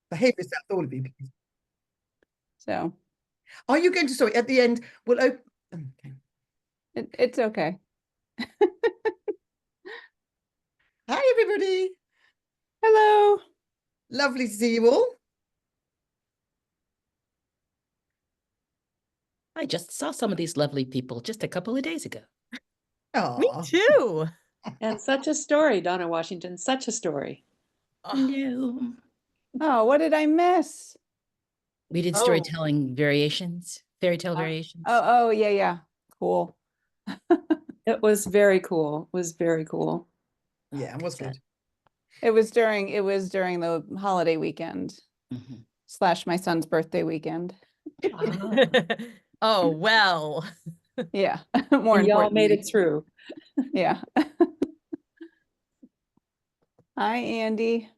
Behave yourself, all of you. So Are you going to, sorry, at the end, we'll open, okay. it's okay. Hi, everybody. Hello. Lovely to see you all. I just saw some of these lovely people just a couple of days ago. Me Oh, too. And such a story, Donna Washington, such a story. No. Oh, what did I miss? We did Oh. storytelling variations, fairy tale Ah. variations. Oh, yeah, yeah. Cool. It was very cool. It was very cool. yeah, it was good. It was during the holiday weekend Mhm. / my son's birthday weekend. Oh, well. Yeah. More And y'all made importantly. it through. Yeah. Hi, Andy.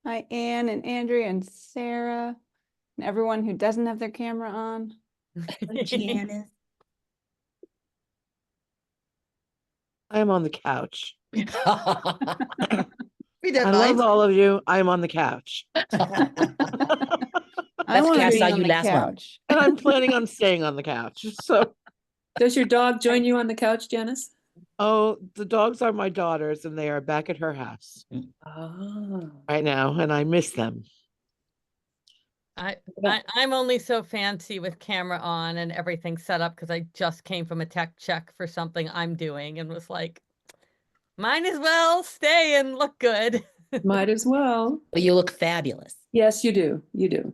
Hi, Anne and Andrea and Sarah and everyone who doesn't have their camera on. Janice. I am on the couch. We don't I mind. love all of you. I'm on the couch. I That's want to cast be out on you the last month. couch. And I'm planning on staying on the couch. So, Does your dog join you on the couch, Janice? oh, the dogs are my daughters and they are back at her house Oh. right now. And I miss them. I'm only so fancy with camera on and everything set up because I just came from a tech check for something I'm doing and was like, might as well stay and look good. Might as well. But you look fabulous. Yes, you do. You do.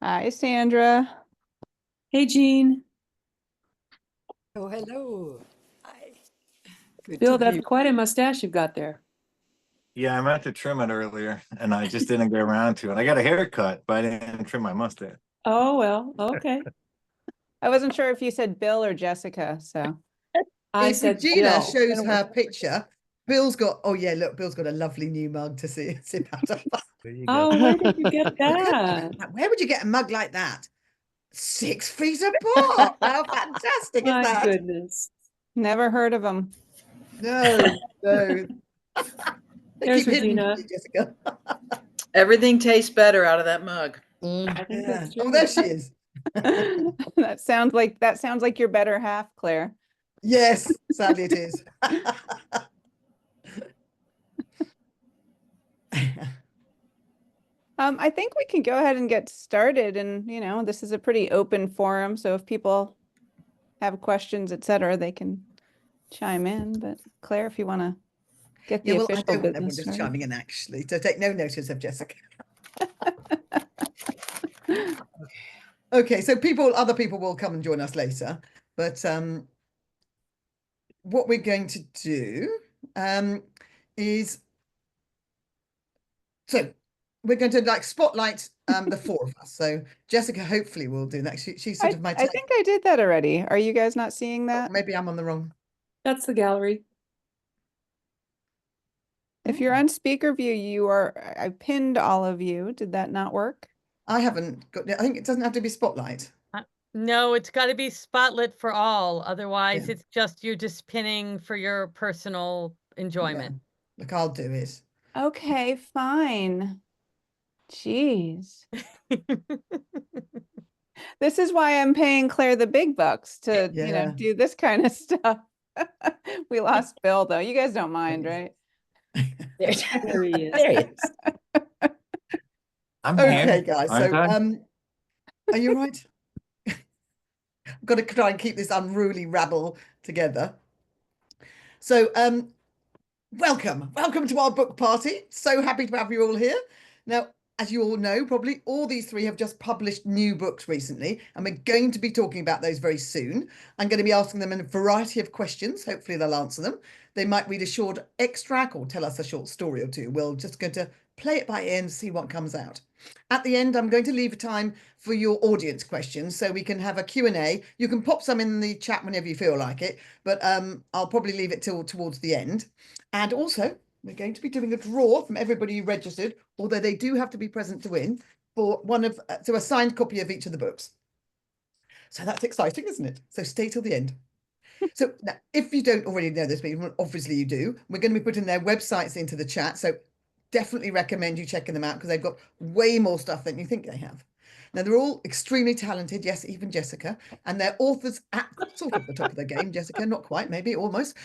Hi, Sandra. Hey, Jean. Oh, hello. Hi. Good Bill, to that's be. quite a mustache you've got there. Yeah, I meant to trim it earlier and I just didn't get around to it. I got a haircut, but I didn't trim my mustache. Oh, well, okay. I wasn't sure if you said Bill or Jessica, so. I If said Regina Bill. shows her picture, Bill's got, oh yeah, look, Bill's got a lovely new mug to see. Sip out of. There you Oh, go. where did you get that? Where would you get a mug like that? 6 feet apart. How fantastic is My that? goodness. Never heard of them. No, no. They There's keep hitting Regina. you, Jessica. Everything tastes better out of that mug. Mm. I think Yeah. that's true. Oh, there she is. That sounds like your better half, Claire. Yes, sadly it is. I think we can go ahead and get started, and this is a pretty open forum, so if people have questions, etc., they can chime in. But Claire, if you want to get the Yeah, well, I official don't want everyone business just started. chiming in actually, so take no notice of Jessica. Okay, so other people will come and join us later, but what we're going to do is, so we're going to like spotlight the four of us. So Jessica hopefully will do that. She's sort of my I think I did that already. Are you guys not seeing that? maybe I'm on the wrong. That's the gallery. If you're on speaker view, I pinned all of you. Did that not work? I haven't got, I think it doesn't have to be spotlight. No, it's got to be spotlit for all. Otherwise, Yeah. it's just you're just pinning for your personal enjoyment. Yeah. Look, I'll do it. Okay, fine. Jeez. This is why I'm paying Claire the big bucks to, Yeah. do this kind of stuff. We lost Bill though. You guys don't mind, right? There he is. There he is. I'm Okay, here. guys. Aren't So, I? are you right? I've got to try and keep this unruly rabble together. So, welcome to our book party. So happy to have you all here. Now, as you all know, probably all these three have just published new books recently, and we're going to be talking about those very soon. I'm going to be asking them a variety of questions. Hopefully they'll answer them. They might read a short extract or tell us a short story or two. We're just going to play it by ear and see what comes out. At the end, I'm going to leave time for your audience questions so we can have a Q&A. You can pop some in the chat whenever you feel like it, but I'll probably leave it till towards the end. And also, we're going to be doing a draw from everybody who registered, although they do have to be present to win, for a signed copy of each of the books. So that's exciting, isn't it? So stay till the end. So now, if you don't already know this, but obviously you do, we're going to be putting their websites into the chat. So definitely recommend you checking them out because they've got way more stuff than you think they have. Now, they're all extremely talented, yes, even Jessica, and they're authors at sort of the top of their game. Jessica, not quite, maybe almost.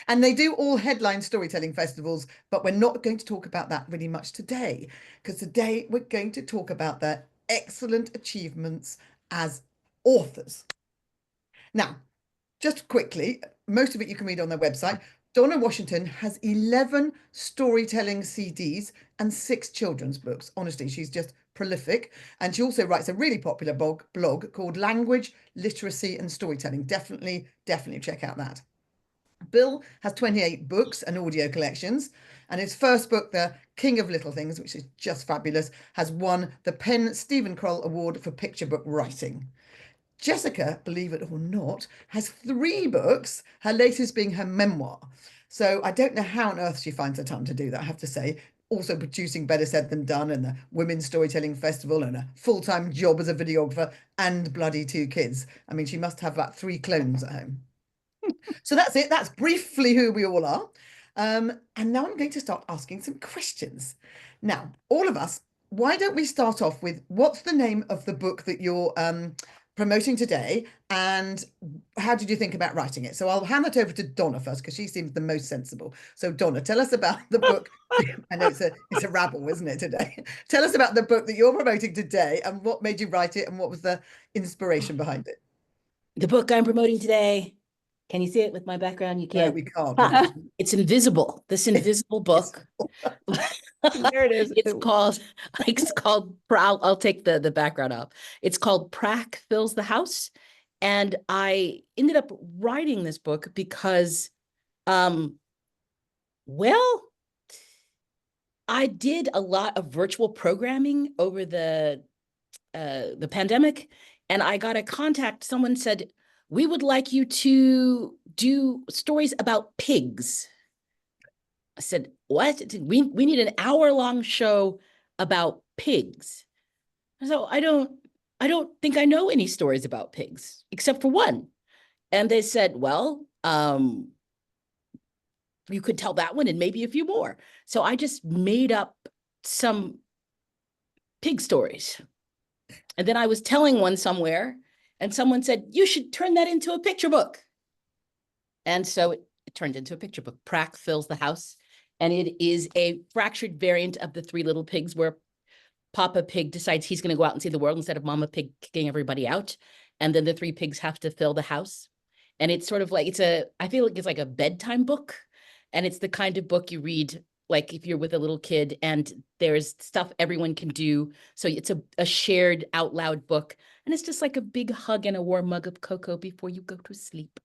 And they do all headline storytelling festivals, but we're not going to talk about that really much today, because today we're going to talk about their excellent achievements as authors. Now, just quickly, most of it you can read on their website. Donna Washington has 11 storytelling CDs and 6 children's books. Honestly, she's just prolific. And she also writes a really popular blog called Language, Literacy and Storytelling. Definitely check out that. Bill has 28 books and audio collections. And his first book, The King of Little Things, which is just fabulous, has won the Penn Stephen Kroll Award for Picture Book Writing. Jessica, believe it or not, has 3 books, her latest being her memoir. So I don't know how on earth she finds the time to do that, I have to say. Also producing Better Said Than Done and the Women's Storytelling Festival and a full-time job as a videographer and bloody 2 kids. I mean, she must have about 3 clones at home. So that's it. That's briefly who we all are. And now I'm going to start asking some questions. Now, all of us, why don't we start off with what's the name of the book that you're promoting today, and how did you think about writing it? So I'll hand that over to Donna first because she seems the most sensible. So Donna, tell us about the book. I know it's a rabble, isn't it, today? Tell us about the book that you're promoting today and what made you write it and what was the inspiration behind it. The book I'm promoting today. Can you see it with my background? You No, can't. we can't. It's invisible. This invisible book. There it is. It's called. I'll take the background off. It's called Prack Fills the House, and I ended up writing this book because, well, I did a lot of virtual programming over the pandemic, and I got a contact. Someone said, "We would like you to do stories about pigs." I said, "What? We need an hour-long show about pigs." So I don't think I know any stories about pigs except for one. And they said, "Well, you could tell that one and maybe a few more." So I just made up some pig stories. And then I was telling one somewhere, and someone said, "You should turn that into a picture book." And so it turned into a picture book. Prack Fills the House. And it is a fractured variant of The Three Little Pigs, where Papa Pig decides he's going to go out and see the world instead of Mama Pig kicking everybody out. And then the 3 pigs have to fill the house. And it's sort of like, I feel like it's like a bedtime book. And it's the kind of book you read, like if you're with a little kid and there's stuff everyone can do. So it's a shared out loud book. And it's just like a big hug and a warm mug of cocoa before you go to sleep.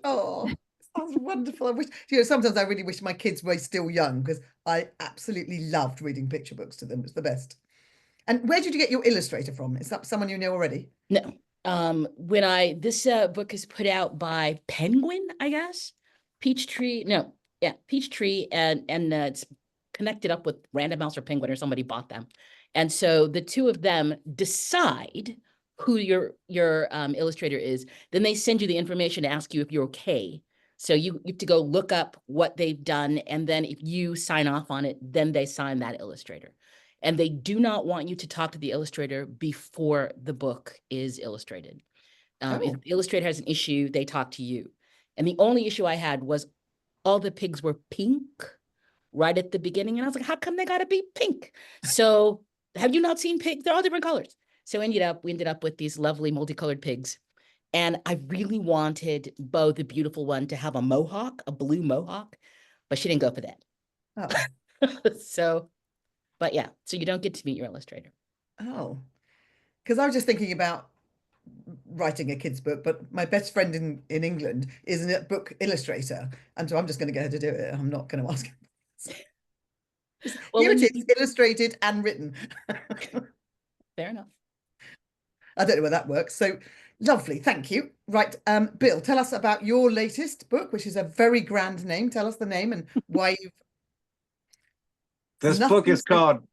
Oh, sounds wonderful. I wish, sometimes I really wish my kids were still young because I absolutely loved reading picture books to them. It's the best. And where did you get your illustrator from? Is that someone you know already? No. This book is put out by Penguin, I guess. Peachtree, and it's connected up with Random House or Penguin, or somebody bought them. And so the 2 of them decide who your illustrator is. Then they send you the information to ask you if you're okay. So you have to go look up what they've done, and then if you sign off on it, then they sign that illustrator. And they do not want you to talk to the illustrator before the book is illustrated. If the illustrator has an issue, they talk to you. And the only issue I had was all the pigs were pink right at the beginning. And I was like, how come they gotta be pink? So have you not seen pigs? They're all different colors. So we ended up with these lovely multicolored pigs. And I really wanted Bo, the beautiful one, to have a mohawk, a blue mohawk, but she didn't go for that. Oh. But yeah, so you don't get to meet your illustrator. Oh, because I was just thinking about writing a kid's book, but my best friend in England is a book illustrator, and so I'm just going to get her to do it. I'm not going to ask her. Well, here it is, illustrated and written. Fair enough. I don't know where that works. So lovely, thank you. Right, Bill, tell us about your latest book, which is a very grand name. Tell us the name and why you've. This book is called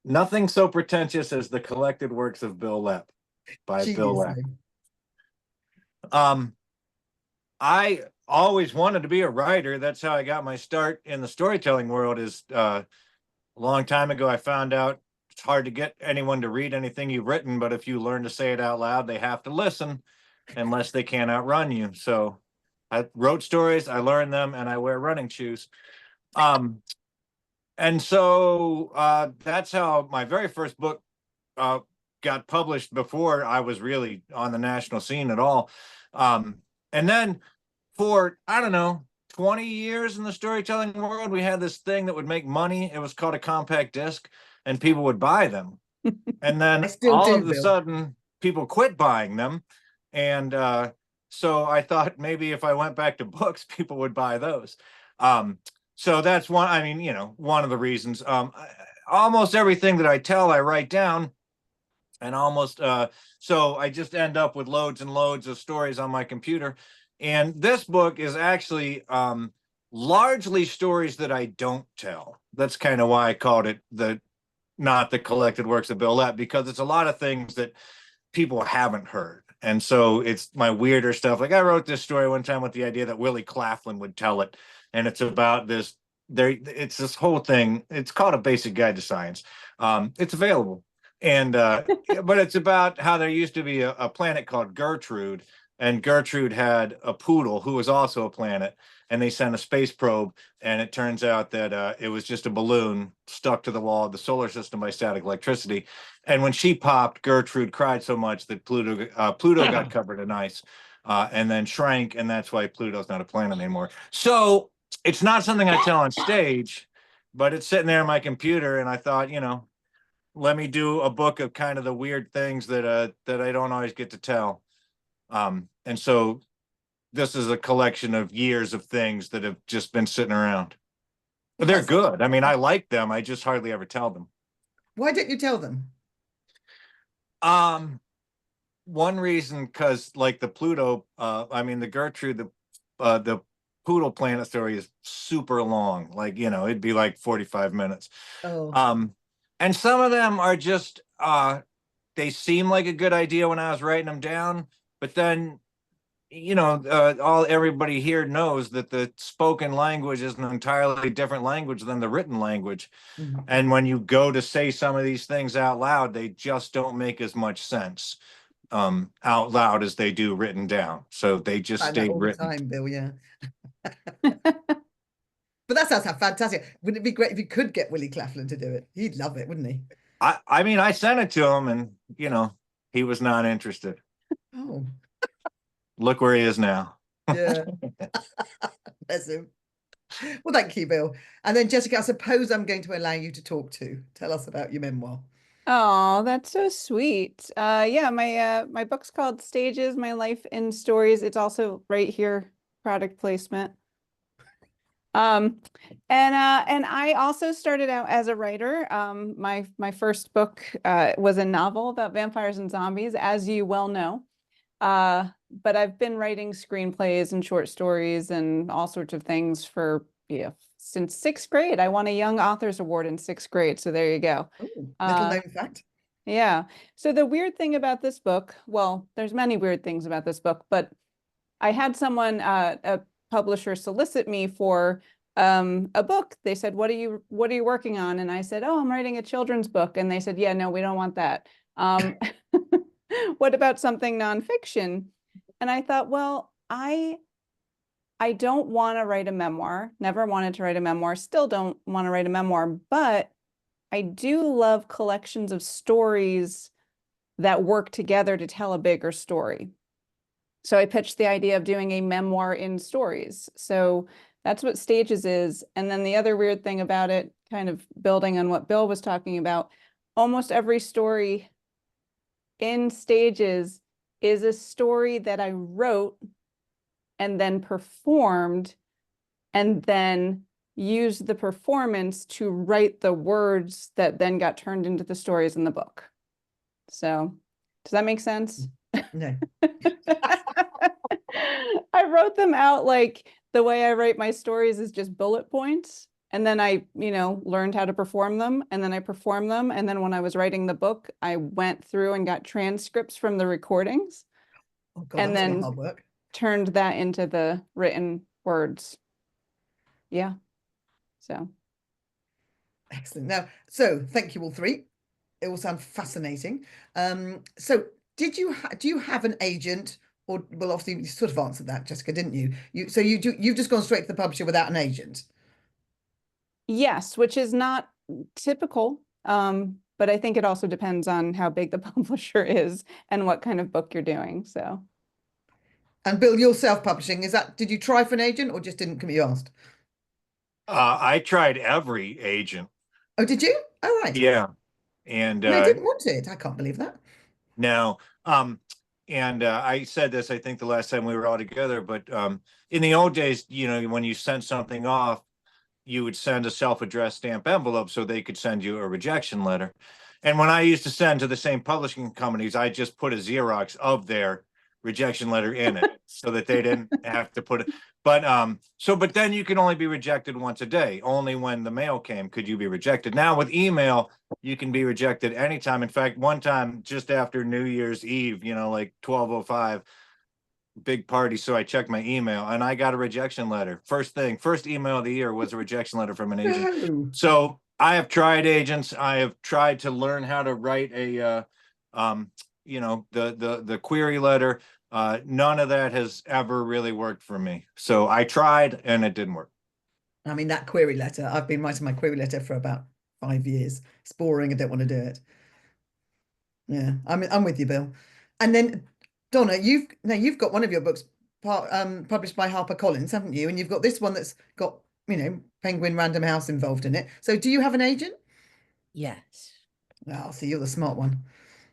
Nothing So Pretentious as the Collected Works of Bil Lepp by Bil Lepp. I always wanted to be a writer. That's how I got my start in the storytelling world. Is a long time ago, I found out it's hard to get anyone to read anything you've written, but if you learn to say it out loud, they have to listen unless they can't outrun you. So I wrote stories, I learned them, and I wear running shoes. And so that's how my very first book got published before I was really on the national scene at all. And then for, I don't know, 20 years in the storytelling world, we had this thing that would make money. It was called a compact disc, and people would buy them. And then I still all do, of a Bill. sudden, people quit buying them. And so I thought maybe if I went back to books, people would buy those. So that's one, I mean, you know, one of the reasons. Almost everything that I tell, I write down. And almost, so I just end up with loads and loads of stories on my computer. And this book is actually largely stories that I don't tell. That's kind of why I called it not the collected works of Bil Lepp, because it's a lot of things that people haven't heard. And so it's my weirder stuff. Like I wrote this story one time with the idea that Willie Claflin would tell it. And it's about it's this whole thing. It's called A Basic Guide to Science. It's available. And but it's about how there used to be a planet called Gertrude, and Gertrude had a poodle who was also a planet, and they sent a space probe, and it turns out that it was just a balloon stuck to the wall of the solar system by static electricity. And when she popped, Gertrude cried so much that Pluto got covered in ice, and then shrank, and that's why Pluto's not a planet anymore. So it's not something I tell on stage, but it's sitting there on my computer, and I thought, you know, let me do a book of kind of the weird things that I don't always get to tell. And so this is a collection of years of things that have just been sitting around. But they're good. I mean, I like them. I just hardly ever tell them. Why don't you tell them? One reason, because like the Pluto, the Gertrude, the poodle planet story is super long. Like, you know, it'd be like 45 minutes. Oh. And some of them are just, they seem like a good idea when I was writing them down, but then, you know, everybody here knows that the spoken language is an entirely different language than the written language. Mhm. And when you go to say some of these things out loud, they just don't make as much sense out loud as they do written down. So they just stay all written. the time, Bill, yeah. But that sounds fantastic. Wouldn't it be great if you could get Willie Claflin to do it? He'd love it, wouldn't he? I mean, I sent it to him, and you know, he was not interested. Oh, Look where he is now. yeah. Bless him. Well, thank you, Bill. And then Jessica, I suppose I'm going to allow you to talk too. Tell us about your memoir. Oh, that's so sweet. Yeah, my book's called Stages, My Life in Stories. It's also right here, product placement. And I also started out as a writer. My first book was a novel about vampires and zombies, as you well know. But I've been writing screenplays and short stories and all sorts of things for since 6th grade. I won a Young Authors Award in 6th grade, so there you go. Ooh, little known fact. Yeah. So the weird thing about this book, well, there's many weird things about this book, but I had someone, a publisher, solicit me for a book. They said, what are you working on? And I said, oh, I'm writing a children's book. And they said, yeah, no, we don't want that. What about something nonfiction? And I thought, well, I don't want to write a memoir, never wanted to write a memoir, still don't want to write a memoir, but I do love collections of stories that work together to tell a bigger story. So I pitched the idea of doing a memoir in stories. So that's what Stages is. And then the other weird thing about it, kind of building on what Bill was talking about, almost every story in Stages is a story that I wrote and then performed and then used the performance to write the words that then got turned into the stories in the book. So does that make sense? No. I wrote them out like the way I write my stories is just bullet points. And then I, learned how to perform them, and then I performed them. And then when I was writing the book, I went through and got transcripts from the recordings. Oh God, and that's then hard work. turned that into the written words. Yeah. So Excellent. Now, so thank you all three. It all sounds fascinating. So do you have an agent, or well, obviously you sort of answered that, Jessica, didn't you? You've just gone straight to the publisher without an agent. yes, which is not typical. But I think it also depends on how big the publisher is and what kind of book you're doing. So. And Bill, you're self-publishing. Did you try for an agent or just didn't come you asked? I tried every agent. Oh, did you? Oh, right. Yeah. And They didn't want it. I can't believe that. no. I said this, I think the last time we were all together, but in the old days, you know, when you sent something off, you would send a self-addressed stamp envelope so they could send you a rejection letter. And when I used to send to the same publishing companies, I just put a Xerox of their rejection letter in it so that they didn't have to put it. But then you can only be rejected once a day. Only when the mail came could you be rejected. Now with email, you can be rejected anytime. In fact, one time just after New Year's Eve, you know, like 12:05, big party. So I checked my email and I got a rejection letter. First email of the year was a rejection letter from an agent. No. So I have tried agents. I have tried to learn how to write a, you know, the query letter. None of that has ever really worked for me. So I tried and it didn't work. I mean, that query letter, I've been writing my query letter for about 5 years. It's boring. I don't want to do it. Yeah, I'm with you, Bill. And then Donna, you've got one of your books published by HarperCollins, haven't you? And you've got this one that's got, you know, Penguin Random House involved in it. So do you have an agent? Yes. Oh, so you're the smart one.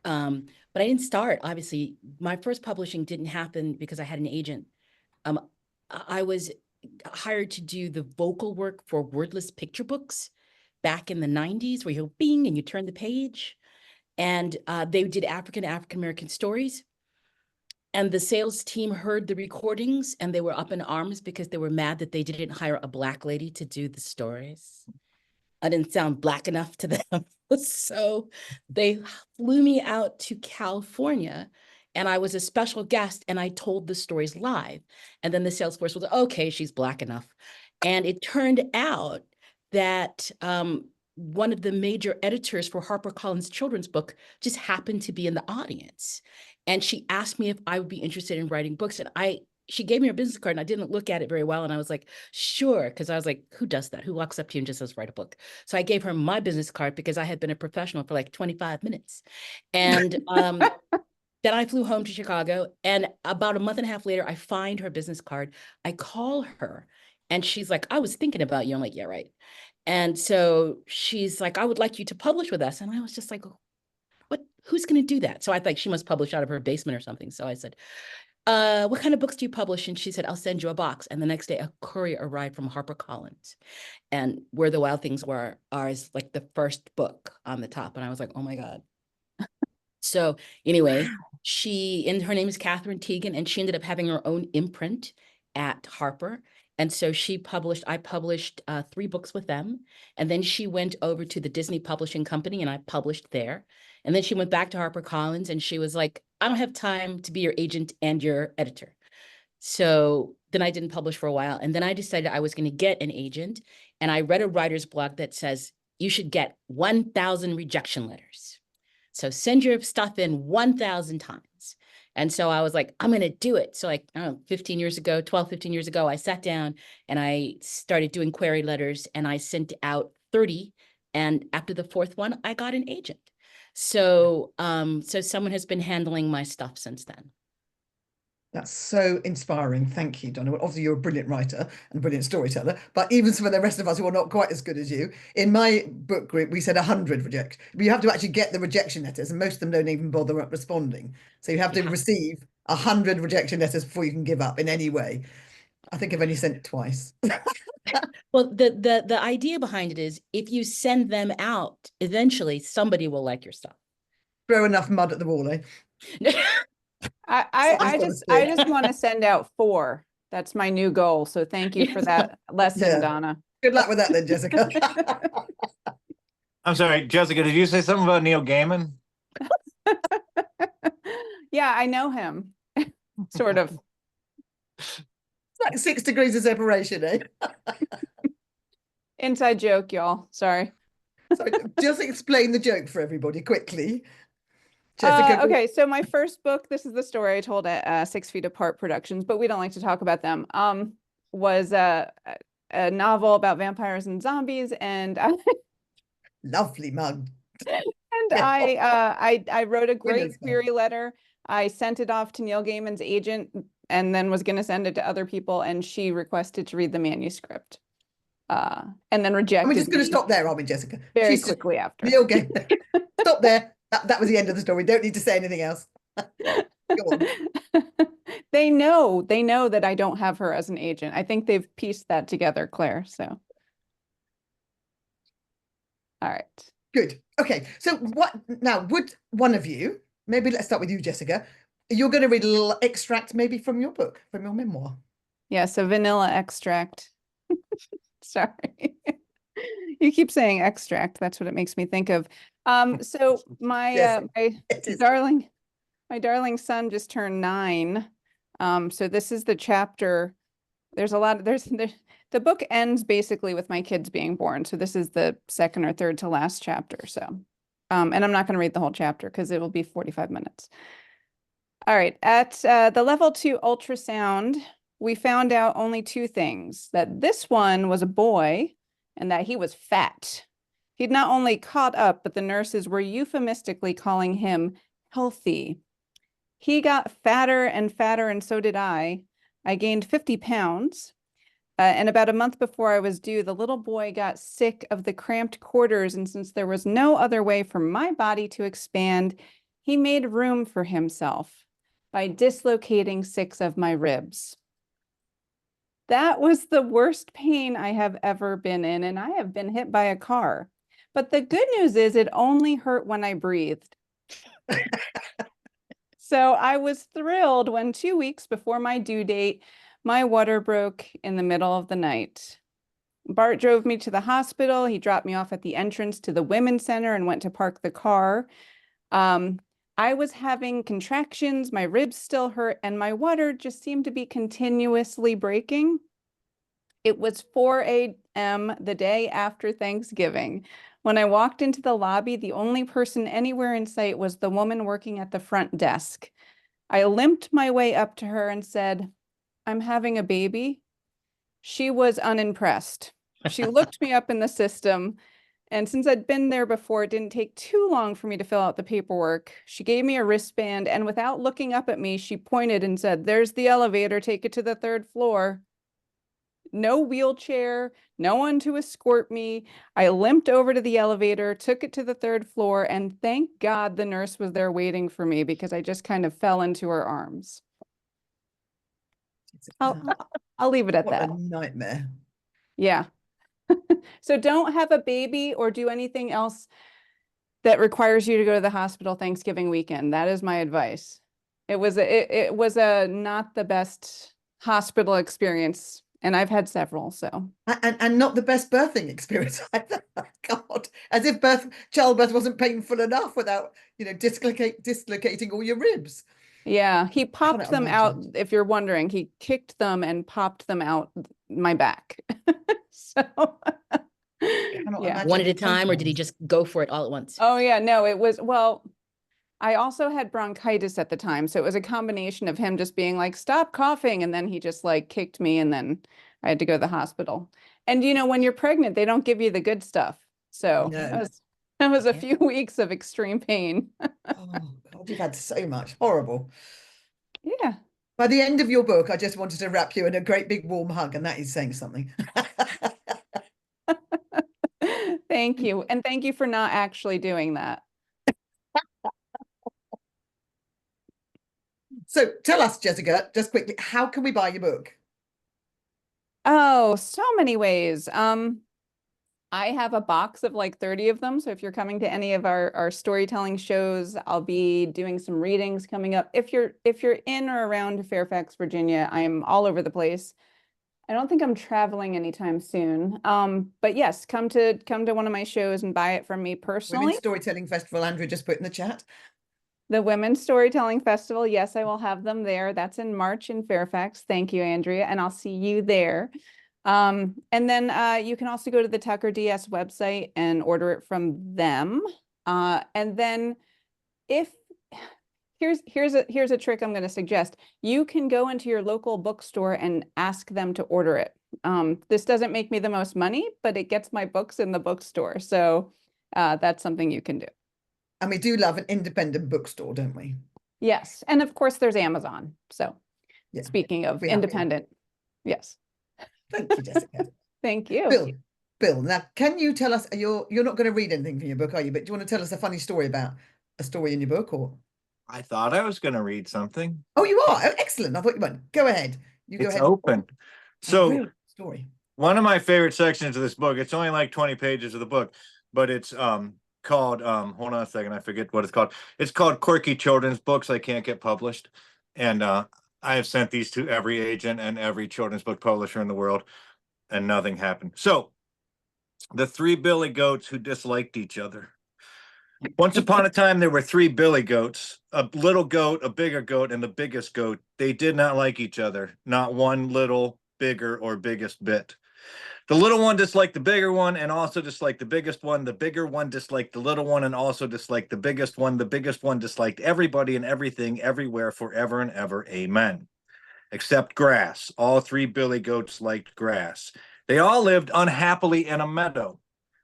But I didn't start. Obviously, my first publishing didn't happen because I had an agent. I was hired to do the vocal work for wordless picture books back in the 90s, where you go bing and you turn the page. And they did African-American stories. And the sales team heard the recordings and they were up in arms because they were mad that they didn't hire a Black lady to do the stories. I didn't sound Black enough to them. So they flew me out to California and I was a special guest and I told the stories live. And then the sales force was, okay, she's Black enough. And it turned out that one of the major editors for HarperCollins children's book just happened to be in the audience. And she asked me if I would be interested in writing books. And she gave me her business card and I didn't look at it very well. And I was like, sure. Cause I was like, who does that? Who walks up to you and just says, write a book? So I gave her my business card because I had been a professional for like 25 minutes. And then I flew home to Chicago and about a month and a half later, I find her business card. I call her and she's like, I was thinking about you. I'm like, yeah, right. And so she's like, I would like you to publish with us. And I was just like, who's going to do that? So I thought she must publish out of her basement or something. So I said, what kind of books do you publish? And she said, I'll send you a box. And the next day a courier arrived from HarperCollins. And Where the Wild Things Were is like the first book on the top. And I was like, oh my God. So anyway, her name is Catherine Teagan, and she ended up having her own imprint at Harper. And so I published 3 books with them. And then she went over to the Disney Publishing Company and I published there. And then she went back to HarperCollins and she was like, I don't have time to be your agent and your editor. So then I didn't publish for a while. And then I decided I was going to get an agent. And I read a writer's blog that says, you should get 1,000 rejection letters. So send your stuff in 1,000 times. And so I was like, I'm going to do it. So like, I don't know, 15 years ago, I sat down and I started doing query letters and I sent out 30. And after the 4th one, I got an agent. So, so someone has been handling my stuff since then. That's so inspiring. Thank you, Donna. Well, obviously, you're a brilliant writer and a brilliant storyteller, but even for the rest of us who are not quite as good as you, in my book group, we said 100 reject. But you have to actually get the rejection letters, and most of them don't even bother responding. So you have to receive 100 rejection letters before you can give up in any way. I think I've only sent it twice. Well, the idea behind it is if you send them out, eventually somebody will like your stuff. Throw enough mud at the wall, eh? I just want to send out 4. That's my new goal. So thank you for that lesson, Donna. Good luck with that then, Jessica. I'm sorry, Jessica, did you say something about Neil Gaiman? Yeah, I know him. Sort of. 6 degrees of separation, eh? Inside joke, y'all. Sorry. So just explain the joke for everybody quickly. Jessica, Okay, so my first book, this is the story I told at 6 Feet Apart Productions, but we don't like to talk about them. Was a novel about vampires and zombies, and lovely mug. and I wrote a great Winner's mug. query letter. I sent it off to Neil Gaiman's agent, and then was going to send it to other people, and she requested to read the manuscript, and then rejected. We're just going to me stop there, aren't we, Jessica? very She's quickly after. Neil Gaiman. Stop there. That was the end of the story. Don't need to say anything else. Go on. They know that I don't have her as an agent. I think they've pieced that together, Claire. So, all right. Good. Okay. So what now? Would one of you, maybe let's start with you, Jessica. You're going to read a little extract maybe from your book, from your memoir. Yeah, so vanilla extract. Sorry. You keep saying extract. That's what it makes me think of. So my Yes, my darling son just turned 9. So this is the chapter. There's a lot of the book ends basically with my kids being born. So this is the second or third to last chapter. So and I'm not going to read the whole chapter because it will be 45 minutes. All right. At the level 2 ultrasound, we found out only 2 things: that this one was a boy and that he was fat. He'd not only caught up, but the nurses were euphemistically calling him healthy. He got fatter, and so did I. I gained 50 pounds. And about a month before I was due, the little boy got sick of the cramped quarters, and since there was no other way for my body to expand, he made room for himself by dislocating 6 of my ribs. That was the worst pain I have ever been in, and I have been hit by a car. But the good news is it only hurt when I breathed. So I was thrilled when 2 weeks before my due date, my water broke in the middle of the night. Bart drove me to the hospital. He dropped me off at the entrance to the women's center and went to park the car. I was having contractions, my ribs still hurt, and my water just seemed to be continuously breaking. It was 4 a.m. the day after Thanksgiving. When I walked into the lobby, the only person anywhere in sight was the woman working at the front desk. I limped my way up to her and said, "I'm having a baby." She was unimpressed. She looked me up in the system, and since I'd been there before, it didn't take too long for me to fill out the paperwork. She gave me a wristband, and without looking up at me, she pointed and said, "There's the elevator, take it to the 3rd floor." No wheelchair, no one to escort me. I limped over to the elevator, took it to the 3rd floor, and thank God the nurse was there waiting for me because I just kind of fell into her arms. I'll leave it at that. What a nightmare. Yeah. So don't have a baby or do anything else that requires you to go to the hospital Thanksgiving weekend. That is my advice. It was a not the best hospital experience. And I've had several, so. And not the best birthing experience either. God, as if childbirth wasn't painful enough without, dislocating all your ribs. Yeah, he popped them out. If you're wondering, he kicked them and popped them out my back. So, yeah. One at a time, or did he just go for it all at once? Oh yeah, no, it was, well, I also had bronchitis at the time. So it was a combination of him just being like, "Stop coughing." And then he just like kicked me and then I had to go to the hospital. And when you're pregnant, they don't give you the good stuff. So No. it was a few weeks of extreme pain. Oh God, you've had so much. Horrible. Yeah. By the end of your book, I just wanted to wrap you in a great big warm hug, and that is saying something. Thank you. And thank you for not actually doing that. So tell us, Jessica, just quickly, how can we buy your book? Oh, so many ways. I have a box of like 30 of them. So if you're coming to any of our storytelling shows, I'll be doing some readings coming up. If you're in or around Fairfax, Virginia, I'm all over the place. I don't think I'm traveling anytime soon. But yes, come to one of my shows and buy it from me personally. Women's Storytelling Festival, Andrew just put in the chat. The Women's Storytelling Festival. Yes, I will have them there. That's in March in Fairfax. Thank you, Andrea. And I'll see you there. And then you can also go to the Tucker DS website and order it from them. And then if here's a trick I'm going to suggest. You can go into your local bookstore and ask them to order it. This doesn't make me the most money, but it gets my books in the bookstore. So that's something you can do. And we do love an independent bookstore, don't we? Yes. And of course there's Amazon. So Yeah. speaking of We have it. independent, yes. Thank you, Jessica. Thank you. Bill, now can you tell us, you're not going to read anything from your book, are you? But do you want to tell us a funny story about a story in your book, or? I thought I was going to read something. Oh, you are? Oh, excellent. I thought you weren't. Go ahead. You go It's ahead. open. A So real story. one of my favorite sections of this book, it's only like 20 pages of the book, but it's called hold on a second, I forget what it's called. It's called Quirky Children's Books I Can't Get Published. And I have sent these to every agent and every children's book publisher in the world, and nothing happened. So the three billy goats who disliked each other. Once upon a time, there were three billy goats, a little goat, a bigger goat, and the biggest goat. They did not like each other, not one little, bigger, or biggest bit. The little one disliked the bigger one and also disliked the biggest one. The bigger one disliked the little one and also disliked the biggest one. The biggest one disliked everybody and everything, everywhere, forever and ever. Amen. Except grass. All three billy goats liked grass. They all lived unhappily in a meadow.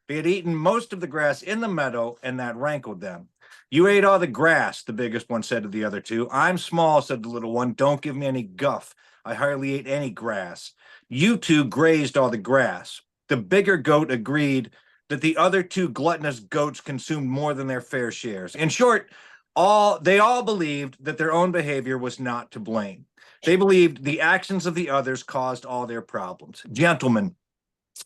They had eaten most of the grass in the meadow, and that rankled them. You ate all the grass, the biggest one said to the other two. I'm small, said the little one. Don't give me any guff. I hardly ate any grass. You two grazed all the grass. The bigger goat agreed that the other two gluttonous goats consumed more than their fair shares. In short, they all believed that their own behavior was not to blame. They believed the actions of the others caused all their problems. Gentlemen,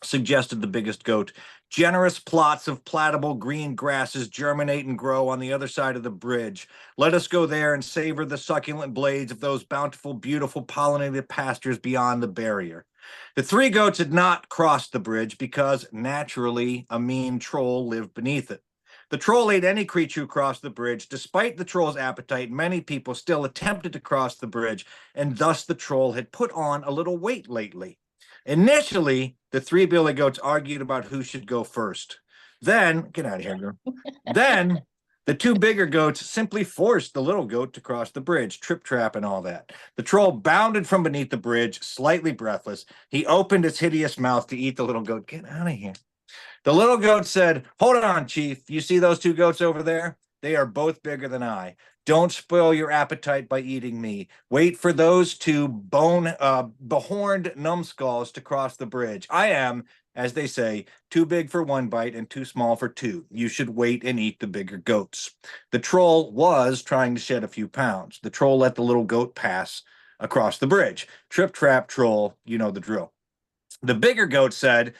suggested the biggest goat, generous plots of plattable green grasses germinate and grow on the other side of the bridge. Let us go there and savor the succulent blades of those bountiful, beautiful pollinated pastures beyond the barrier. The three goats had not crossed the bridge because, naturally, a mean troll lived beneath it. The troll ate any creature who crossed the bridge. Despite the troll's appetite, many people still attempted to cross the bridge, and thus the troll had put on a little weight lately. Initially, the three billy goats argued about who should go first. Then, get out of here, girl. Then, the two bigger goats simply forced the little goat to cross the bridge, trip trap and all that. The troll bounded from beneath the bridge, slightly breathless. He opened his hideous mouth to eat the little goat. Get out of here. The little goat said, hold on, Chief. You see those two goats over there? They are both bigger than I. Don't spoil your appetite by eating me. Wait for those two behorned numbskulls to cross the bridge. I am, as they say, too big for one bite and too small for two. You should wait and eat the bigger goats. The troll was trying to shed a few pounds. The troll let the little goat pass across the bridge. Trip, trap, troll, you know the drill. The bigger goat said,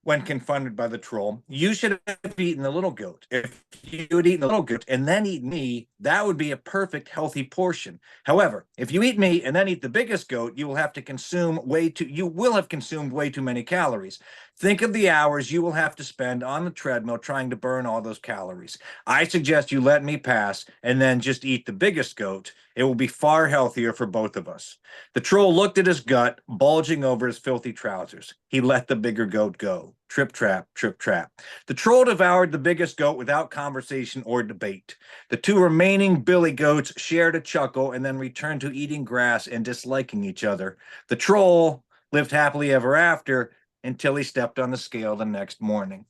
when confronted by the troll, you should have eaten the little goat. If you had eaten the little goat and then eat me, that would be a perfect, healthy portion. However, if you eat me and then eat the biggest goat, you will have consumed way too many calories. Think of the hours you will have to spend on the treadmill trying to burn all those calories. I suggest you let me pass and then just eat the biggest goat. It will be far healthier for both of us. The troll looked at his gut, bulging over his filthy trousers. He let the bigger goat go. Trip, trap, trip, trap. The troll devoured the biggest goat without conversation or debate. The two remaining billy goats shared a chuckle and then returned to eating grass and disliking each other. The troll lived happily ever after until he stepped on the scale the next morning.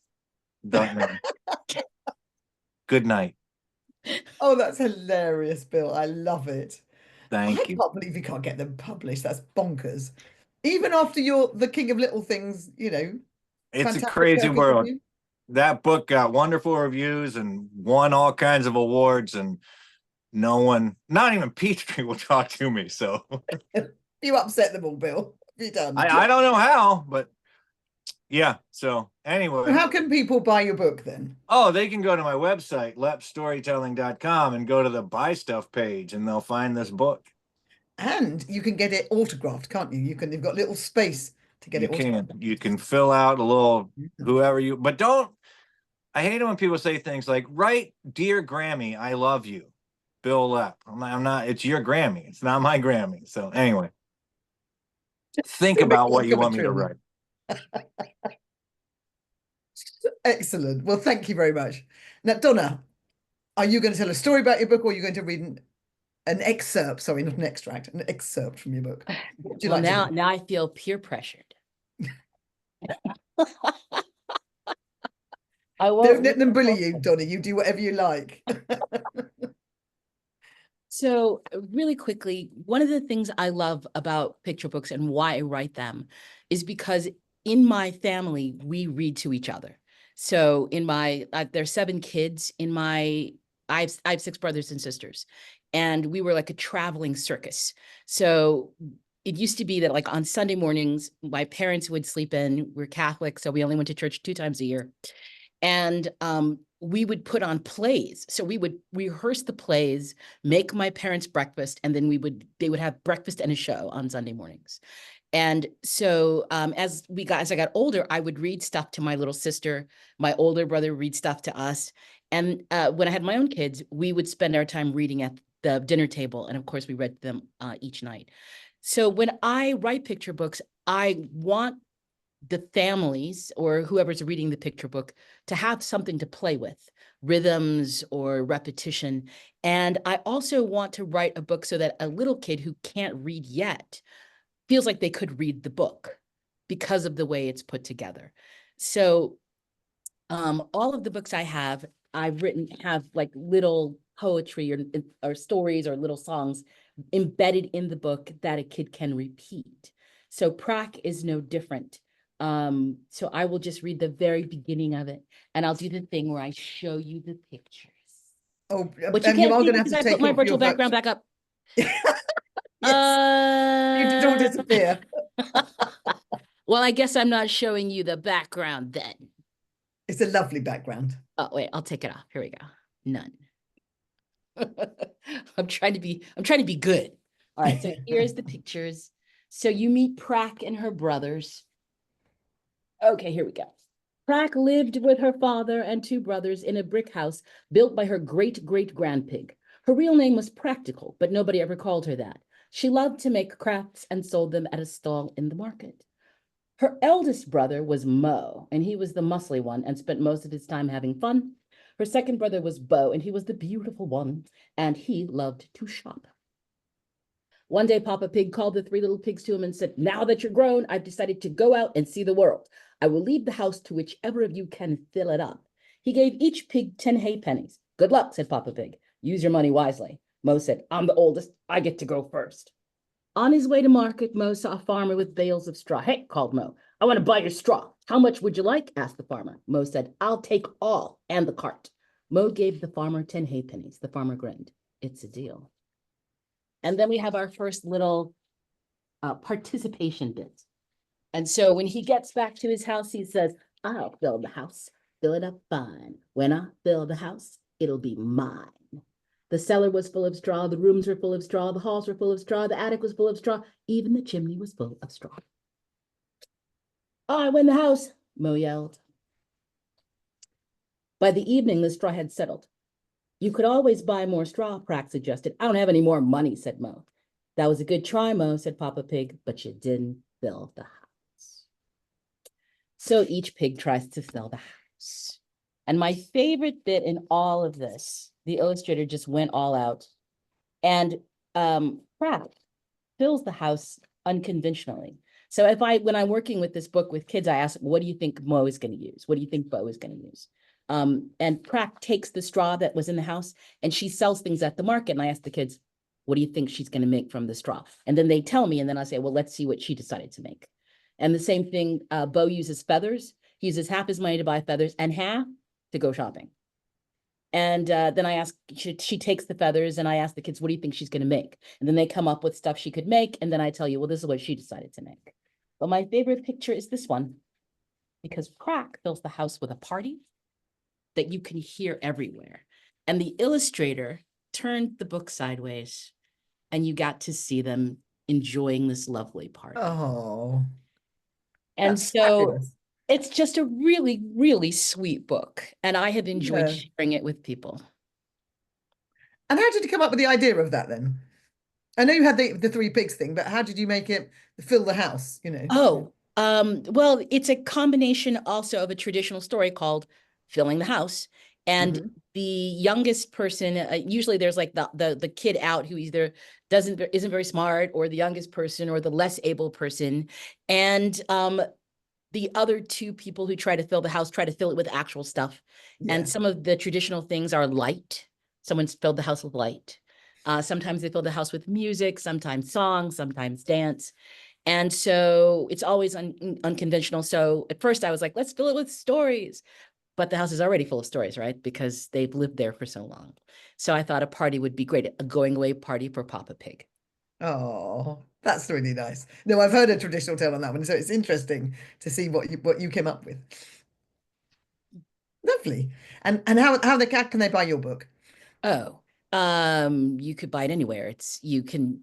Good night. Oh, that's hilarious, Bill. I love it. Thank you. I can't believe you can't get them published. That's bonkers. Even after you're the king of little things, It's a fantastic crazy work world. review. That book got wonderful reviews and won all kinds of awards, and no one, not even Peachtree, will talk to me. So You upset them all, Bill. Have you done? I don't know how, but yeah. So anyway, How can people buy your book then? oh, they can go to my website, leppstorytelling.com, and go to the buy stuff page, and they'll find this book. And you can get it autographed, can't you? You've got little space to get You it autographed. can. You can fill out a little but don't. I hate it when people say things like, "Write, dear Grammy, I love you." Bill Lepp. I'm not, it's your Grammy. It's not my Grammy. So anyway, think about what you want me to write. Excellent. Well, thank you very much. Now, Donna, are you going to tell a story about your book, or are you going to read an excerpt? Sorry, not an extract, an excerpt from your book. What would you Well, like to do? now I feel peer pressured. I Don't won't let them read bully the you, book. Donna. You do whatever you like. So really quickly, one of the things I love about picture books and why I write them is because in my family, we read to each other. So in my, there's 7 kids in my, I have 6 brothers and sisters, and we were like a traveling circus. So it used to be that like on Sunday mornings, my parents would sleep in. We're Catholic, so we only went to church 2 times a year. And we would put on plays. So we would rehearse the plays, make my parents breakfast, and then they would have breakfast and a show on Sunday mornings. And so as I got older, I would read stuff to my little sister. My older brother would read stuff to us. And when I had my own kids, we would spend our time reading at the dinner table. And of course, we read them each night. So when I write picture books, I want the families or whoever's reading the picture book to have something to play with, rhythms or repetition. And I also want to write a book so that a little kid who can't read yet feels like they could read the book because of the way it's put together. So all of the books I've written have like little poetry or stories or little songs embedded in the book that a kid can repeat. So Prac is no different. So I will just read the very beginning of it, and I'll do the thing where I show you the pictures. Oh, But you and you can't are see going to have because to I take put my off your virtual background back up. Yes, you don't disappear. Well, I guess I'm not showing you the background then. It's a lovely background. Oh, wait, I'll take it off. Here we go. None. I'm trying to be good. All right, so here's the pictures. So you meet Prac and her brothers. Okay, here we go. Prac lived with her father and 2 brothers in a brick house built by her great-great-grandpig. Her real name was Practical, but nobody ever called her that. She loved to make crafts and sold them at a stall in the market. Her eldest brother was Mo, and he was the muscly one and spent most of his time having fun. Her second brother was Bo, and he was the beautiful one, and he loved to shop. One day, Papa Pig called the 3 little pigs to him and said, "Now that you're grown, I've decided to go out and see the world. I will leave the house to whichever of you can fill it up." He gave each pig 10 hay pennies. "Good luck," said Papa Pig. "Use your money wisely." Mo said, "I'm the oldest. I get to go first." On his way to market, Mo saw a farmer with bales of straw. "Hey," called Mo, "I want to buy your straw." "How much would you like?" asked the farmer. Mo said, "I'll take all and the cart." Mo gave the farmer 10 hay pennies. The farmer grinned. "It's a deal." And then we have our first little participation bit. And so when he gets back to his house, he says, "I'll fill the house, fill it up fine. When I fill the house, it'll be mine." The cellar was full of straw, the rooms were full of straw, the halls were full of straw, the attic was full of straw, even the chimney was full of straw. "I win the house," Mo yelled. By the evening, the straw had settled. "You could always buy more straw," Prac suggested. "I don't have any more money," said Mo. "That was a good try, Mo," said Papa Pig, "but you didn't fill the house." So each pig tries to fill the house. And my favorite bit in all of this, the illustrator just went all out. And Prac fills the house unconventionally. So when I'm working with this book with kids, I ask, "What do you think Mo is going to use? What do you think Bo is going to use?" And Prac takes the straw that was in the house and she sells things at the market. And I ask the kids, "What do you think she's going to make from the straw?" And then they tell me, and then I say, "Well, let's see what she decided to make." And the same thing, Bo uses feathers. He uses half his money to buy feathers and half to go shopping. And then I ask, she takes the feathers and I ask the kids, "What do you think she's going to make?" And then they come up with stuff she could make. And then I tell you, "Well, this is what she decided to make." But my favorite picture is this one, because Prac fills the house with a party that you can hear everywhere. And the illustrator turned the book sideways and you got to see them enjoying this lovely party. Oh, And that's so fabulous. it's just a really, really sweet book. And I have enjoyed Yeah. sharing it with people. And how did you come up with the idea of that then? I know you had the three pigs thing, but how did you make it fill the house, you know? Oh, well, it's a combination also of a traditional story called Filling the House. And the youngest person, usually there's like the kid out who either isn't very smart, or the youngest person, or the less able person. And the other two people who try to fill the house try to fill it with actual stuff. Yeah. And some of the traditional things are light. Someone's filled the house with light. Sometimes they fill the house with music, sometimes songs, sometimes dance. And so it's always unconventional. So at first I was like, let's fill it with stories. But the house is already full of stories, right? Because they've lived there for so long. So I thought a party would be great, a going away party for Papa Pig. Oh, that's really nice. No, I've heard a traditional tale on that one, so it's interesting to see what you came up with. Lovely. And how can they buy your book? Oh, you could buy it anywhere. You can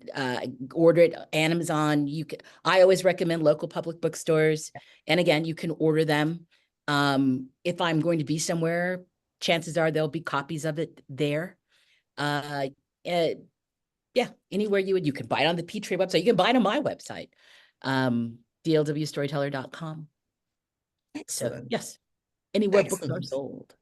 order it Amazon. I always recommend local public bookstores. And again, you can order them. If I'm going to be somewhere, chances are there'll be copies of it there. Yeah, anywhere you can buy it on the Peachtree website. You can buy it on my website, dlwstoryteller.com. So Excellent. yes, anywhere books are Excellent. sold.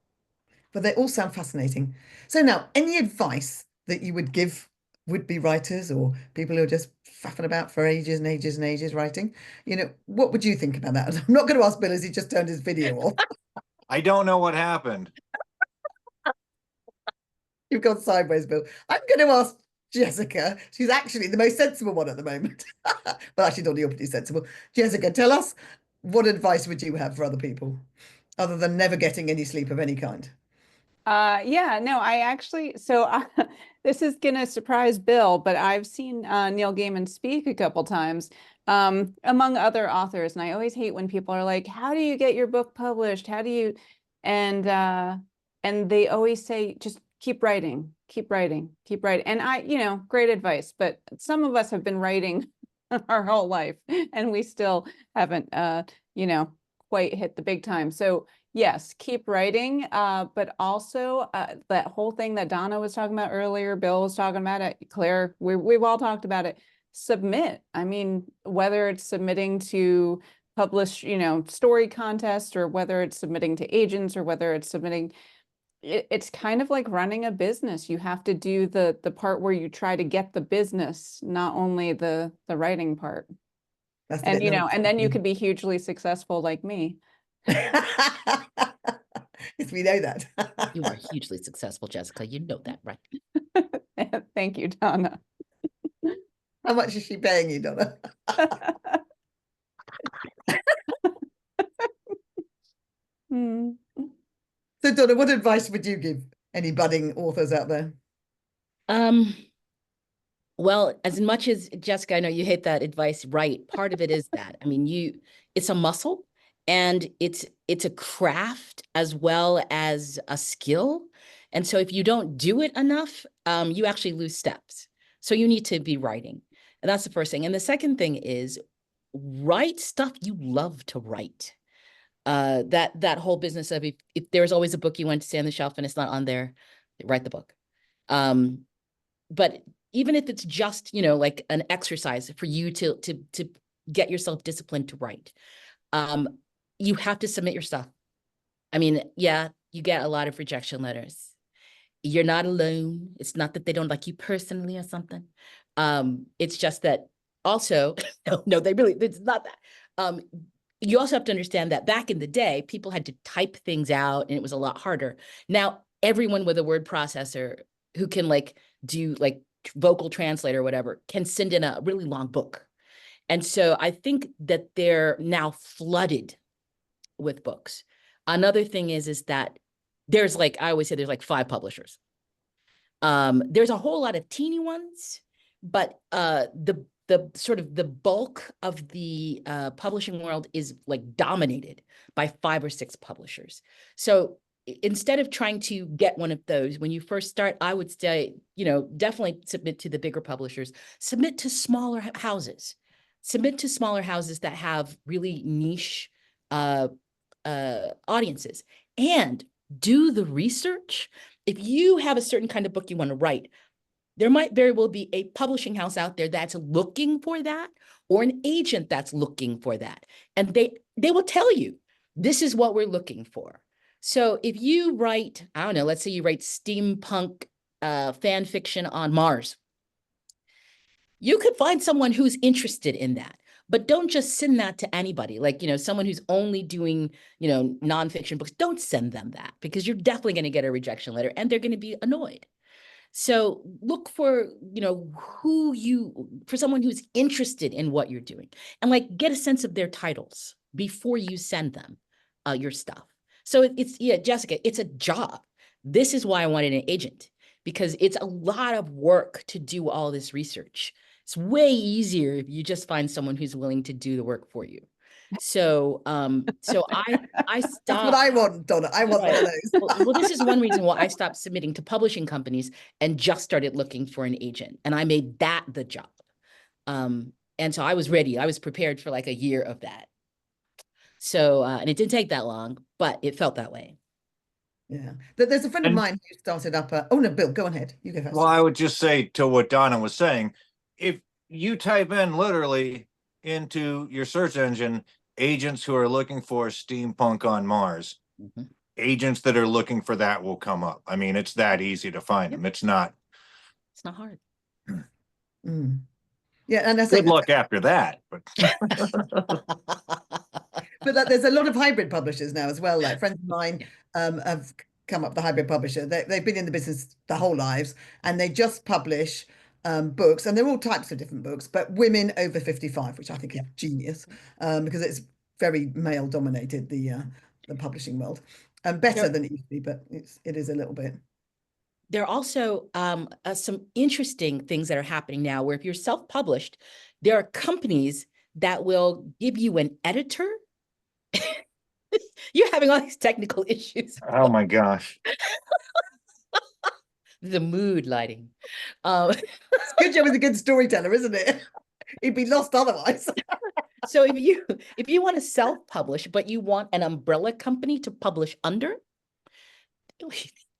But they all sound fascinating. So now, any advice that you would give would-be writers or people who are just faffing about for ages and ages and ages writing? You know, what would you think about that? I'm not going to ask Bill as he just turned his video off. I don't know what happened. You've gone sideways, Bill. I'm going to ask Jessica. She's actually the most sensible one at the moment. But actually, Donna, you're pretty sensible. Jessica, tell us, what advice would you have for other people, other than never getting any sleep of any kind? Yeah, no, I actually, this is gonna surprise Bill, but I've seen Neil Gaiman speak a couple times, among other authors, and I always hate when people are like, how do you get your book published? How do you, and they always say, just keep writing, keep writing, keep writing. And great advice, but some of us have been writing our whole life and we still haven't, quite hit the big time. So yes, keep writing, but also that whole thing that Donna was talking about earlier, Bill was talking about it, Claire, we've all talked about it. Submit. I mean, whether it's submitting to publish, story contest, or whether it's submitting to agents, or whether it's submitting, it's kind of like running a business. You have to do the part where you try to get the business, not only the writing part. That's the And bit that and then you could be hugely successful like me. Yes, we know that. You are hugely successful, Jessica. You know that, right? Thank you, Donna. How much is she paying you, Donna? So, Donna, what advice would you give any budding authors out there? Well, as much as Jessica, I know you hate that advice, right? Part of it is that, I mean, it's a muscle, and it's a craft as well as a skill. And so if you don't do it enough, you actually lose steps. So you need to be writing. And that's the first thing. And the second thing is write stuff you love to write. That whole business of if there's always a book you want to stay on the shelf and it's not on there, write the book. But even if it's just, like an exercise for you to get yourself disciplined to write, you have to submit your stuff. I mean, yeah, you get a lot of rejection letters. You're not alone. It's not that they don't like you personally or something. It's just that also, no, it's not that. You also have to understand that back in the day, people had to type things out and it was a lot harder. Now, everyone with a word processor who can do vocal translator or whatever can send in a really long book. And so I think that they're now flooded with books. Another thing is that there's I always say there's 5 publishers. There's a whole lot of teeny ones, but the sort of the bulk of the publishing world is dominated by 5 or 6 publishers. So instead of trying to get one of those, when you first start, I would say, definitely submit to the bigger publishers, submit to smaller houses, submit to smaller houses that have really niche audiences, and do the research if you have a certain kind of book you want to write, there might very well be a publishing house out there that's looking for that, or an agent that's looking for that. And they will tell you, this is what we're looking for. So if you write, I don't know, let's say you write steampunk fan fiction on Mars, you could find someone who's interested in that. But don't just send that to anybody. Like, someone who's only doing, nonfiction books, don't send them that, because you're definitely going to get a rejection letter and they're going to be annoyed. So look for, for someone who's interested in what you're doing, and like get a sense of their titles before you send them your stuff. So yeah, Jessica, it's a job. This is why I wanted an agent, because it's a lot of work to do all this research. It's way easier if you just find someone who's willing to do the work for you. So, I stopped. That's what I want, Donna. I want one of those. Well, this is one reason why I stopped submitting to publishing companies and just started looking for an agent. And I made that the job. And so I was ready. I was prepared for like a year of that. So, and it didn't take that long, but it felt that way. Yeah. There's a friend of mine who started up oh no, Bill, go ahead. You go first. Well, I would just say to what Donna was saying, if you type in literally into your search engine, agents who are looking for steampunk on Mars, agents that are looking for that will come up. I mean, it's that easy to find them. It's not hard. Yeah, and that's good luck after that. But but there's a lot of hybrid publishers now as well. Like friends of mine have come up with the hybrid publisher. They've been in the business their whole lives, and they just publish books, and they're all types of different books, but women over 55, which I think is genius, because it's very male dominated, the publishing world, and better than it used to be, but it is a little bit. There are also some interesting things that are happening now, where if you're self-published, there are companies that will give you an editor. You're having all these technical issues. Oh my gosh. The mood lighting. It's good job as a good storyteller, isn't it? He'd be lost otherwise. So if you want to self-publish, but you want an umbrella company to publish under,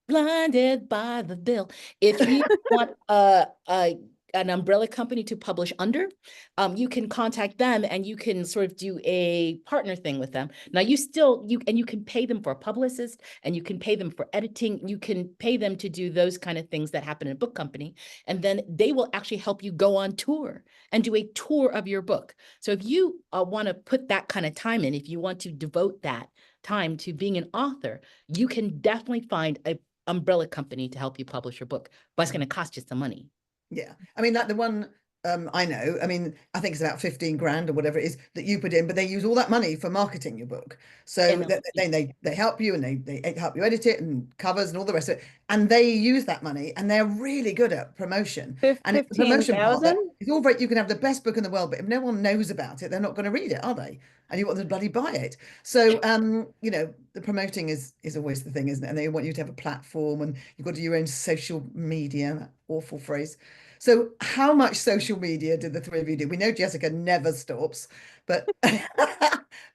blinded by the bill. If you want an umbrella company to publish under, you can contact them and you can sort of do a partner thing with them. Now you can pay them for a publicist, and you can pay them for editing. You can pay them to do those kind of things that happen in a book company. And then they will actually help you go on tour and do a tour of your book. So if you want to put that kind of time in, if you want to devote that time to being an author, you can definitely find a umbrella company to help you publish your book, but it's going to cost you some money. Yeah, I mean, like the one I know, I mean, I think it's about 15 grand or whatever it is that you put in, but they use all that money for marketing your book. So they help you, and they help you edit it and covers and all the rest of it. And they use that money, and they're really good at promotion. And if the promotion part, it's all right. You can have the best book in the world, but if no one knows about it, they're not going to read it, are they? And you want to bloody buy it. So, the promoting is always the thing, isn't it? And they want you to have a platform, and you've got to do your own social media, that awful phrase. So how much social media did the three of you do? We know Jessica never stops, but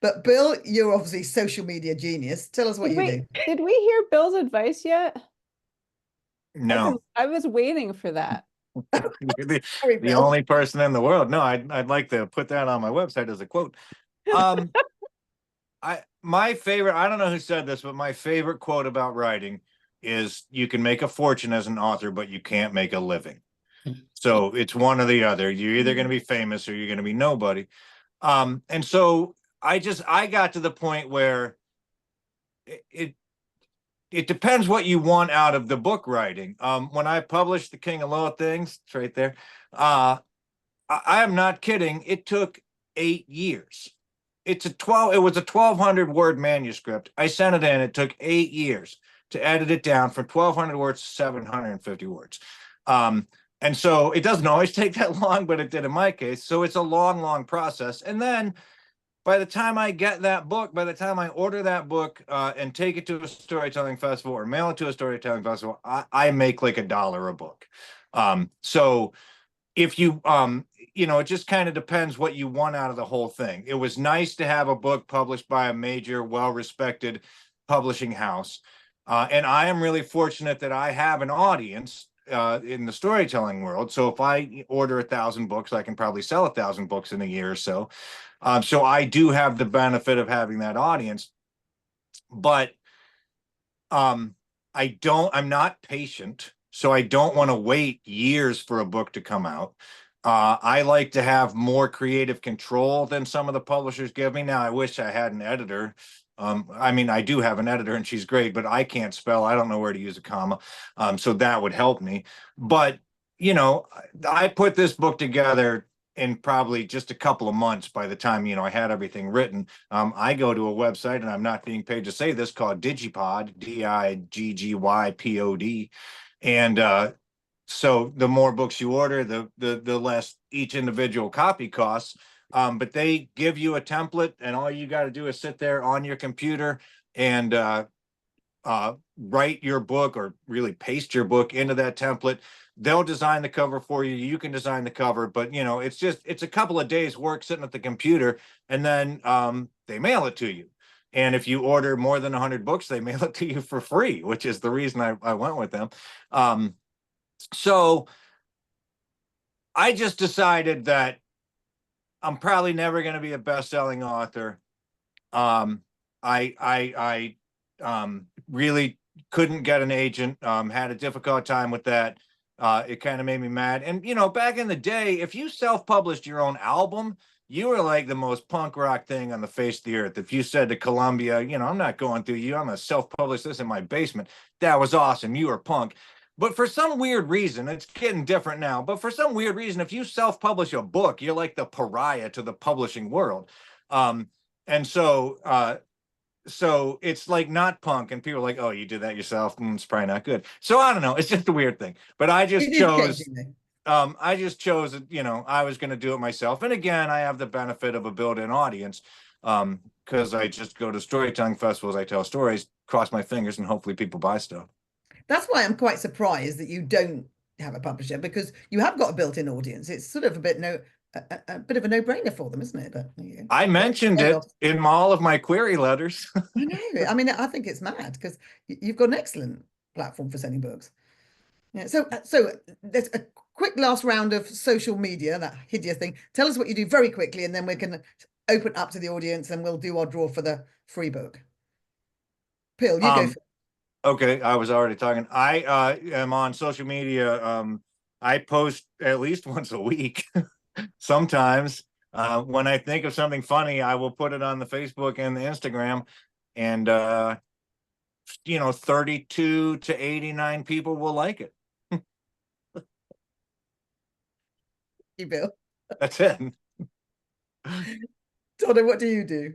but Bill, you're obviously social media genius. Tell us what you do. Did we hear Bill's advice yet? No. I was waiting for that. the only person in the world. No, I'd like to put that on my website as a quote. My favorite, I don't know who said this, but my favorite quote about writing is, you can make a fortune as an author, but you can't make a living. So it's one or the other. You're either going to be famous or you're going to be nobody. And so I got to the point where it depends what you want out of the book writing. When I published The King of Low Things, it's right there. I am not kidding. It took 8 years. It was a 1,200 word manuscript. I sent it in. It took 8 years to edit it down from 1,200 words to 750 words. And so it doesn't always take that long, but it did in my case. So it's a long, long process. And then by the time I get that book, by the time I order that book and take it to a storytelling festival or mail it to a storytelling festival, I make like $1 a book. So if you, it just kind of depends what you want out of the whole thing. It was nice to have a book published by a major, well-respected publishing house. And I am really fortunate that I have an audience in the storytelling world. So if I order 1,000 books, I can probably sell 1,000 books in a year or so. So I do have the benefit of having that audience, but I'm not patient. So I don't want to wait years for a book to come out. I like to have more creative control than some of the publishers give me. Now, I wish I had an editor. I mean, I do have an editor and she's great, but I can't spell. I don't know where to use a comma. So that would help me. But, you know, I put this book together in probably just a couple of months by the time, you know, I had everything written. I go to a website, and I'm not being paid to say this, called Digipod, Diggyypod. And so the more books you order, the less each individual copy costs. But they give you a template, and all you got to do is sit there on your computer and write your book, or really paste your book into that template. They'll design the cover for you. You can design the cover, but you know, it's a couple of days work sitting at the computer, and then they mail it to you. And if you order more than 100 books, they mail it to you for free, which is the reason I went with them. So I just decided that I'm probably never going to be a best-selling author. I really couldn't get an agent, had a difficult time with that. It kind of made me mad. And, you know, back in the day, if you self-published your own album, you were like the most punk rock thing on the face of the earth. If you said to Columbia, you know, I'm not going through you, I'm going to self-publish this in my basement, that was awesome. You were punk. But for some weird reason, it's getting different now, but for some weird reason, if you self-publish a book, you're like the pariah to the publishing world. And so it's like not punk, and people are like, oh, you did that yourself. It's probably not good. So I don't know. It's just a weird thing. But I just chose, you know, I was going to do it myself. And again, I have the benefit of a built-in audience, because I just go to storytelling festivals, I tell stories, cross my fingers, and hopefully people buy stuff. That's why I'm quite surprised that you don't have a publisher, because you have got a built-in audience. It's sort of a bit of a no-brainer for them, isn't it? But I mentioned it in all of my query letters. I know. I mean, I think it's mad, because you've got an excellent platform for sending books. Yeah. So there's a quick last round of social media, that hideous thing. Tell us what you do very quickly, and then we can open up to the audience, and we'll do our draw for the free book. Pill, you go first. Okay, I was already talking. I am on social media. I post at least once a week. Sometimes when I think of something funny, I will put it on the Facebook and the Instagram, and you know, 32 to 89 people will like it. You, Bill. That's it. Donna, what do you do?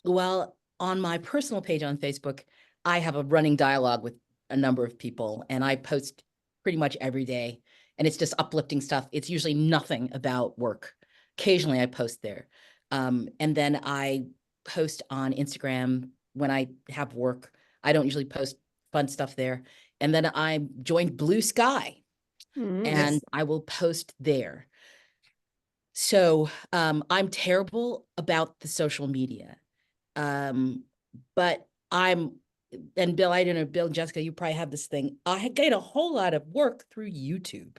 Well, on my personal page on Facebook, I have a running dialogue with a number of people, and I post pretty much every day, and it's just uplifting stuff. It's usually nothing about work. Occasionally I post there. And then I post on Instagram when I have work. I don't usually post fun stuff there. And then I joined Blue Sky, and Yes. I will post there. So I'm terrible about the social media. But and Bill, I don't know, Bill and Jessica, you probably have this thing. I get a whole lot of work through YouTube.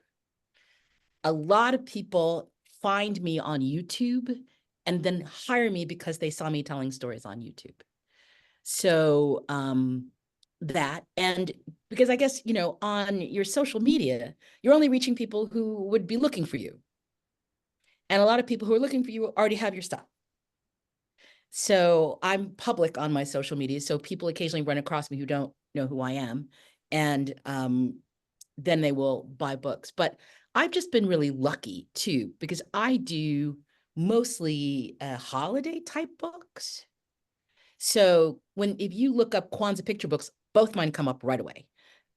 A lot of people find me on YouTube and then hire me because they saw me telling stories on YouTube. So that, and because I guess, you know, on your social media, you're only reaching people who would be looking for you. And a lot of people who are looking for you already have your stuff. So I'm public on my social media. So people occasionally run across me who don't know who I am. And then they will buy books. But I've just been really lucky too, because I do mostly holiday type books. So if you look up Kwanzaa picture books, both mine come up right away.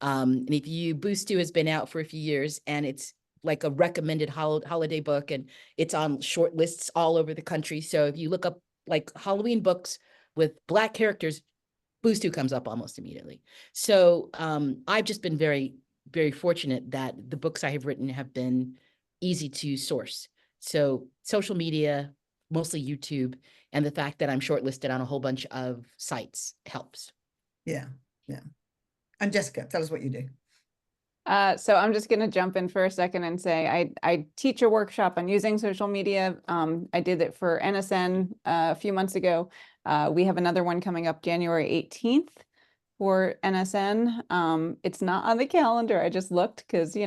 And if you, Boostu has been out for a few years, and it's like a recommended holiday book, and it's on short lists all over the country. So if you look up like Halloween books with Black characters, Boostu comes up almost immediately. So I've just been very, very fortunate that the books I have written have been easy to source. So social media, mostly YouTube, and the fact that I'm shortlisted on a whole bunch of sites helps. Yeah. And Jessica, tell us what you do. So I'm just going to jump in for a second and say I teach a workshop on using social media. I did it for NSN a few months ago. We have another one coming up January 18th for NSN. It's not on the calendar. I just looked because,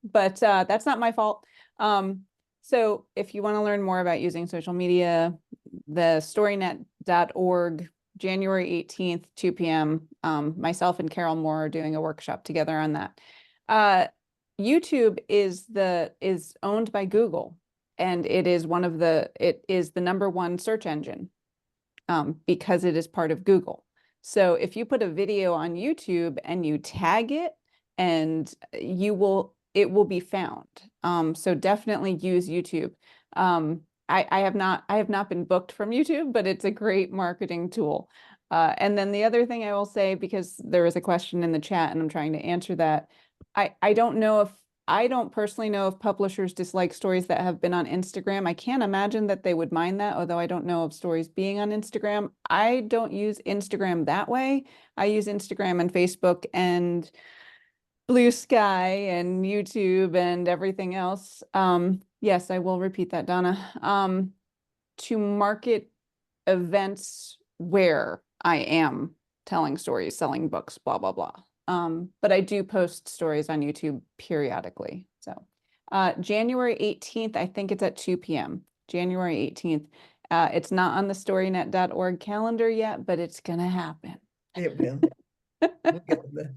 but that's not my fault. So if you want to learn more about using social media, the storynet.org, January 18th, 2 p.m. Myself and Carol Moore are doing a workshop together on that. YouTube is owned by Google, and it is the number one search engine because it is part of Google. So if you put a video on YouTube and you tag it, and it will be found. So definitely use YouTube. I have not been booked from YouTube, but it's a great marketing tool. And then the other thing I will say, because there was a question in the chat and I'm trying to answer that, I don't personally know if publishers dislike stories that have been on Instagram. I can't imagine that they would mind that, although I don't know of stories being on Instagram. I don't use Instagram that way. I use Instagram and Facebook and Blue Sky and YouTube and everything else. Yes, I will repeat that, Donna. To market events where I am telling stories, selling books, blah, blah, blah. But I do post stories on YouTube periodically. So January 18th, I think it's at 2 p.m. January 18th. It's not on the storynet.org calendar yet, but it's going to happen. It will. We'll get there.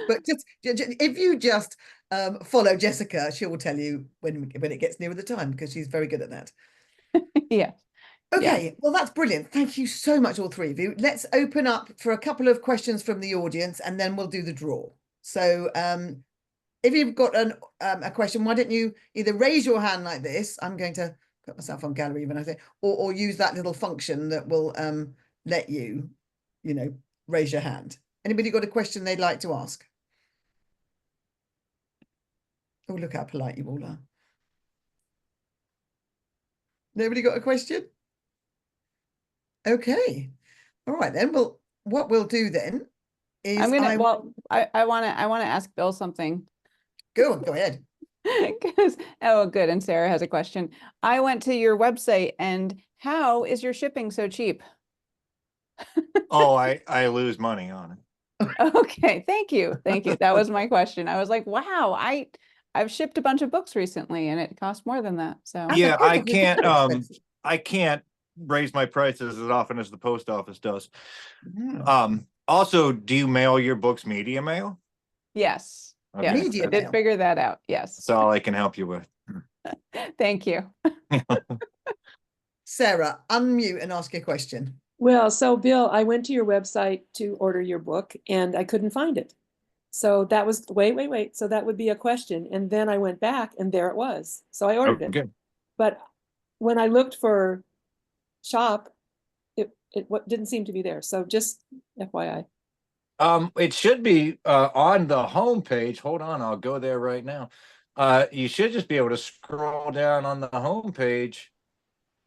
But just if you just follow Jessica, she will tell you when it gets nearer the time, because she's very good at that. Yeah. Okay, Yeah. well, that's brilliant. Thank you so much, all three of you. Let's open up for a couple of questions from the audience, and then we'll do the draw. So if you've got a question, why don't you either raise your hand like this? I'm going to put myself on gallery when I say, or use that little function that will let you, raise your hand. Anybody got a question they'd like to ask? Oh, look how polite you all are. Nobody got a question? Okay. All right then. Well, what we'll do then is I want to ask Bill something. Go ahead. Because good. And Sarah has a question. I went to your website, and how is your shipping so cheap? Oh, I lose money on it. Okay, thank you. That was my question. I was like, wow, I've shipped a bunch of books recently and it costs more than that. So Yeah, I can't raise my prices as often as the post office does. Yeah. Also, do you mail your books media mail? yes. Okay. Yes, Media I did mail. figure that out. Yes. That's all I can help you with. Thank you. Sarah, unmute and ask a question. Well, so Bill, I went to your website to order your book and I couldn't find it. So that was, wait. So that would be a question. And then I went back and there it was. So I ordered it. Okay. But when I looked for shop, it didn't seem to be there. So just FYI. It should be on the home page. Hold on, I'll go there right now. You should just be able to scroll down on the home page,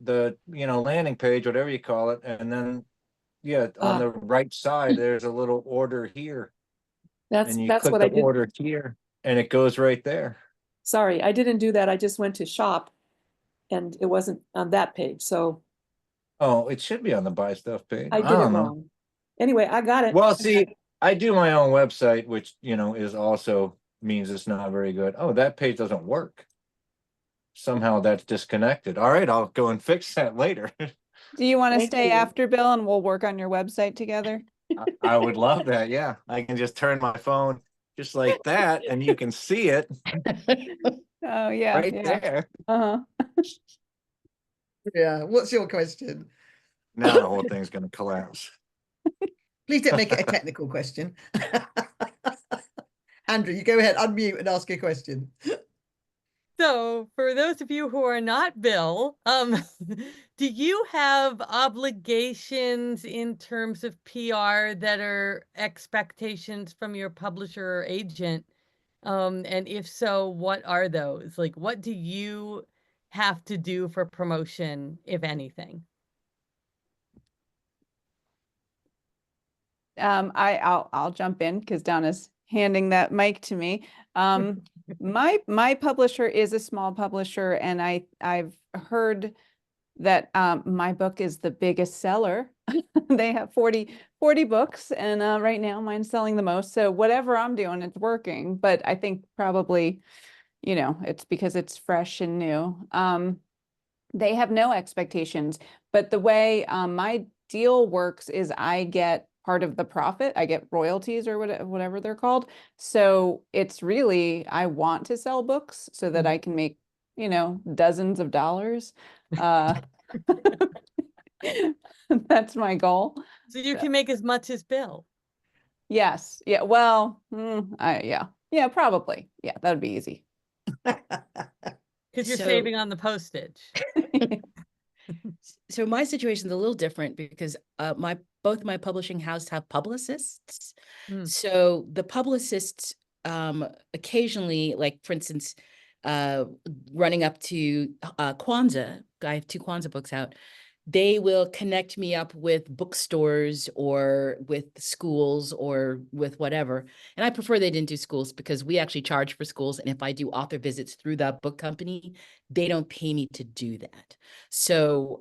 the landing page, whatever you call it, and then on the right side there's a little order here. That's and you click what the I did. order here, and it goes right there. Sorry, I didn't do that. I just went to shop, and it wasn't on that page. So Oh, it should be on the buy stuff page. I did it don't know. wrong. Anyway, I got it. Well, see, I do my own website, which is also means it's not very good. Oh, that page doesn't work. Somehow that's disconnected. All right, I'll go and fix that later. Do you want to Thank stay you. after, Bill, and we'll work on your website together? I would love that. Yeah, I can just turn my phone just like that, and you can see it Oh yeah, right yeah. there. Uh-huh. Yeah. What's your question? Now the whole thing's going to collapse. Please don't make it a technical question. Andrew, you go ahead, unmute and ask a question. So, for those of you who are not Bill, do you have obligations in terms of PR that are expectations from your publisher or agent? And if so, what are those? Like, what do you have to do for promotion, if anything? I'll jump in because Donna's handing that mic to me. My publisher is a small publisher, and I've heard that my book is the biggest seller. They have 40 books, and right now mine's selling the most. So whatever I'm doing, it's working. But I think probably, it's because it's fresh and new. They have no expectations, but the way my deal works is I get part of the profit. I get royalties or whatever they're called. So it's really, I want to sell books so that I can make, dozens of dollars. That's my goal. So you can make as much as Bill. Yes. Yeah. Well, yeah, probably. Yeah, that would be easy. Because you're So- saving on the postage. So my situation is a little different because both my publishing house have publicists. Mm. So the publicists occasionally, like for instance, running up to Kwanzaa, I have 2 Kwanzaa books out. They will connect me up with bookstores or with schools or with whatever. And I prefer they didn't do schools because we actually charge for schools. And if I do author visits through the book company, they don't pay me to do that. So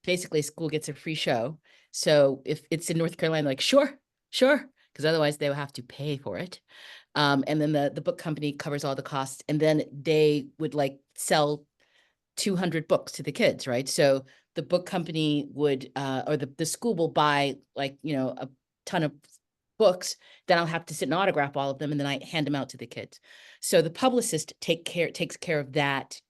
basically school gets a free show. So if it's in North Carolina, like, sure, because otherwise they will have to pay for it. And then the book company covers all the costs. And then they would like sell 200 books to the kids, right? So the book company would, or the school will buy like, a ton of books, then I'll have to sit and autograph all of them, and then I hand them out to the kids. So the publicist takes care of that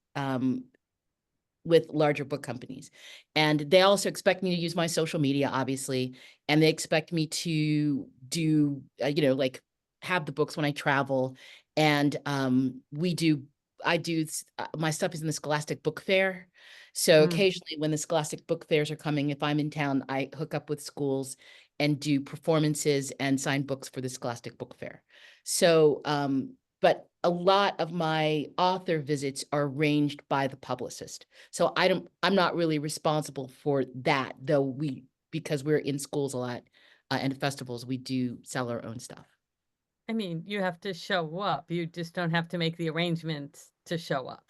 with larger book companies. And they also expect me to use my social media, obviously, and they expect me to do, like have the books when I travel. And I do, my stuff is in the Scholastic Book Fair. So occasionally when the Scholastic Book Fairs are coming, if I'm in town, I hook up with schools and do performances and sign books for the Scholastic Book Fair. So, but a lot of my author visits are arranged by the publicist. So I'm not really responsible for that, though because we're in schools a lot and festivals, we do sell our own stuff. I mean, you have to show up. You just don't have to make the arrangements to show up.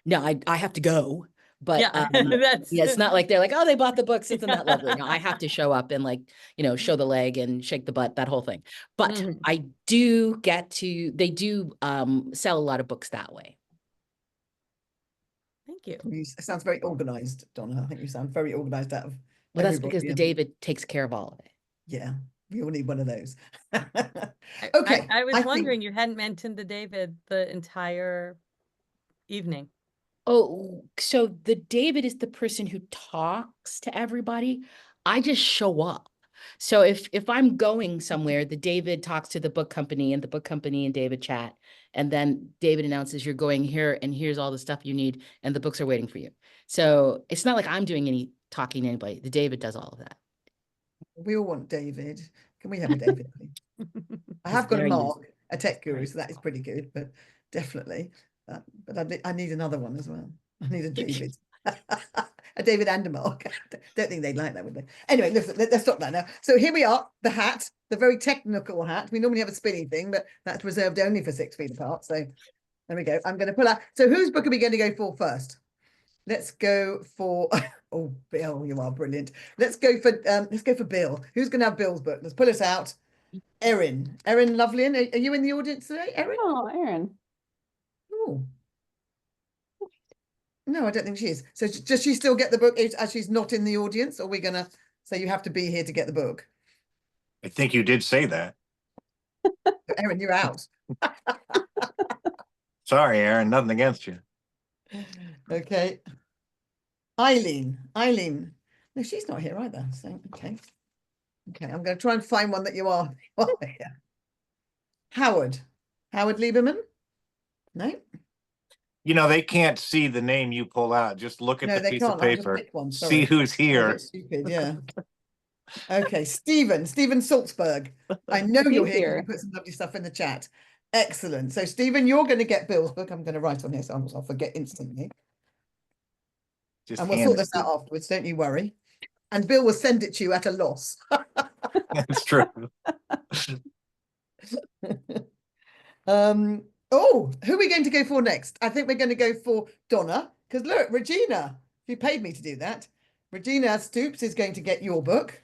No, I have to go, but Yeah, it's not like they're like, oh, they bought the books, isn't that lovely? No, I have to show up and like, show the leg and shake the butt, that whole thing. But I do they do sell a lot of books that way. Thank you. It sounds very organized, Donna. I think you sound very organized out of Well, that's everybody, because the and- David takes care of all of it. Yeah, we all need one of those. Okay. I was think- wondering, you hadn't mentioned the David the entire evening. Oh, so the David is the person who talks to everybody. I just show up. So if I'm going somewhere, the David talks to the book company, and the book company and David chat, and then David announces you're going here and here's all the stuff you need, and the books are waiting for you. So it's not like I'm doing any talking to anybody. The David does all of that. We all want David. Can we have a David, please? I have got a Very Mark, a tech guru, so that is pretty good, but definitely. But I need another one as well. I need a David. A David and a Mark. Don't think they'd like that, would they? Anyway, let's stop that now. So here we are, the hat, the very technical hat. We normally have a spinny thing, but that's reserved only for 6 feet apart. So there we go. I'm going to pull out. So whose book are we going to go for first? Let's go for, oh, Bill, you are brilliant. Let's go for Bill. Who's going to have Bill's book? Let's pull it out. Erin Lovelyan, are you in the audience today, Erin? Oh, Erin. Oh. No, I don't think she is. So does she still get the book as she's not in the audience? Or are we going to say you have to be here to get the book? I think you did say that. So, Erin, you're out. Sorry, Aaron, nothing against you. Okay. Eileen. No, she's not here either. So, okay. I'm going to try and find one that you are here. Howard Lieberman? No? They can't see the name you pull out. Just look at No, the they piece can't. of I'll just paper. pick one, See sorry. who's I'm a here. bit stupid, yeah. Okay, Stephen Salzberg. I know you're He's here. here. You put some lovely stuff in the chat. Excellent. So, Stephen, you're going to get Bill's book. I'm going to write on here, so I'll forget instantly. Just And we'll hand sort it this to out afterwards. Don't you worry. And Bill will send it to you at a loss. That's true. Oh, who are we going to go for next? I think we're going to go for Donna, because look, Regina, you paid me to do that. Regina Stoops is going to get your book.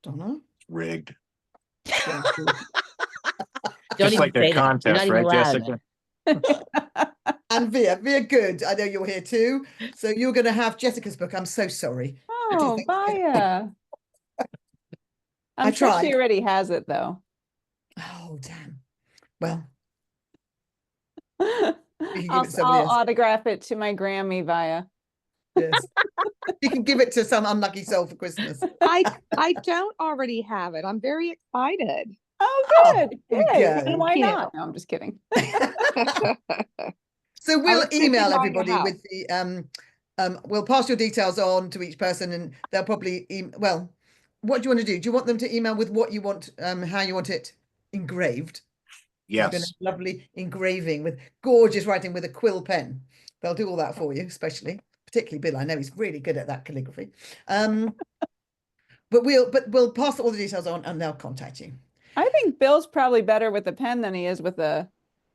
Donna? Rigged. Thank you. Don't Just even like the say that. You're not contest, even right, allowed. Jessica? And Via, good. I know you're here too. So you're going to have Jessica's book. I'm so sorry. Oh, Vaya. I I'm sure she tried. already has it though. Oh, damn. Well, we can give it to somebody I'll else. autograph it to my Grammy, Via. Yes. You can give it to some unlucky soul for Christmas. I don't already have it. I'm very excited. Oh, Oh, good. there we Good. go. Then why Thank you. not? No, I'm just kidding. So I we'll was thinking email buying a everybody house. with the we'll pass your details on to each person and they'll probably well, what do you want to do? Do you want them to email with what you want, how you want it engraved? You're going to Yes. have lovely engraving with gorgeous writing with a quill pen. They'll do all that for you, particularly Bill. I know he's really good at that calligraphy. But we'll pass all the details on and they'll contact you. I think Bill's probably better with a pen than he is with a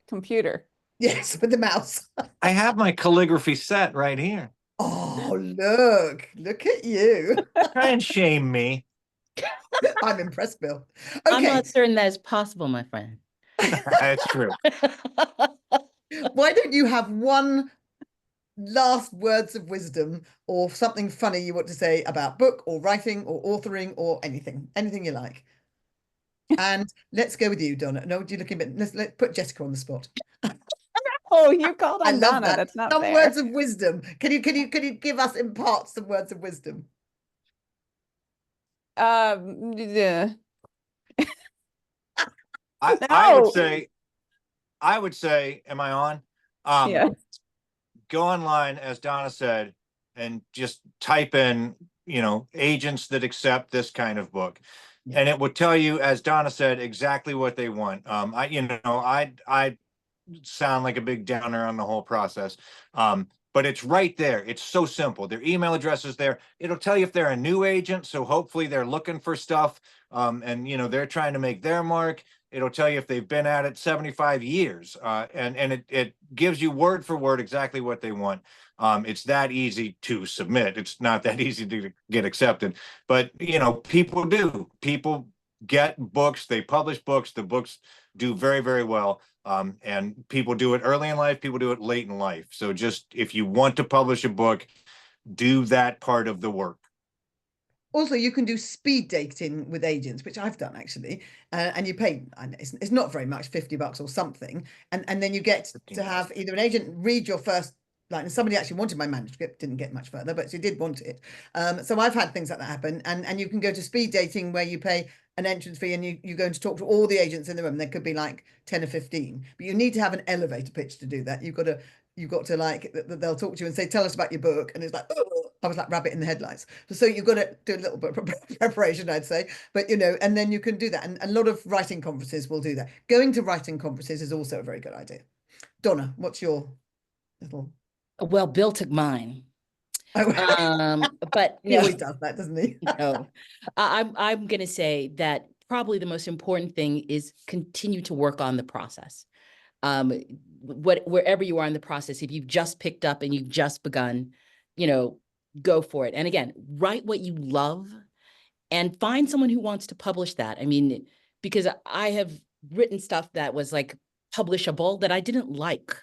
computer. Yes, with the mouse. I have my calligraphy set right here. Oh, look at you. Try and shame me. I'm impressed, Bill. I'm Okay, not certain that is possible, my friend. That's true. why don't you have one last words of wisdom or something funny you want to say about book or writing or authoring or anything you like. And let's go with you, Donna. No, you're looking a bit, let's put Jessica on the spot. Oh, you called I on love Donna. that. That's not Some fair. words of wisdom. Can you give us impart some words of wisdom? Yeah. I would say, am I on? Yeah. Go online, as Donna said, and just type in, agents that accept this kind of book. And it will tell you, as Donna said, exactly what they want. I sound like a big downer on the whole process. But it's right there. It's so simple. Their email address is there. It'll tell you if they're a new agent. So hopefully they're looking for stuff. And they're trying to make their mark. It'll tell you if they've been at it 75 years. And it gives you word for word exactly what they want. It's that easy to submit. It's not that easy to get accepted. But people do. People get books, they publish books, the books do very, very well. And people do it early in life, people do it late in life. So just if you want to publish a book, do that part of the work. Also, you can do speed dating with agents, which I've done actually, and you pay, it's not very much, $50 or something, and then you get to have either an agent read your first, like, and somebody actually wanted my manuscript, didn't get much further, but she did want it. So I've had things like that happen, and you can go to speed dating where you pay an entrance fee and you're going to talk to all the agents in the room. There could be like 10 or 15, but you need to have an elevator pitch to do that. You've got to like, they'll talk to you and say, tell us about your book. And it's like, oh, I was like rabbit in the headlights. So you've got to do a little bit of preparation, I'd say, but and then you can do that. And a lot of writing conferences will do that. Going to writing conferences is also a very good idea. Donna, what's your little? Well, Bill took mine. But he always does that, doesn't he? No, I'm going to say that probably the most important thing is continue to work on the process. Wherever you are in the process, if you've just picked up and you've just begun, go for it. And again, write what you love and find someone who wants to publish that. I mean, because I have written stuff that was like publishable that I didn't like.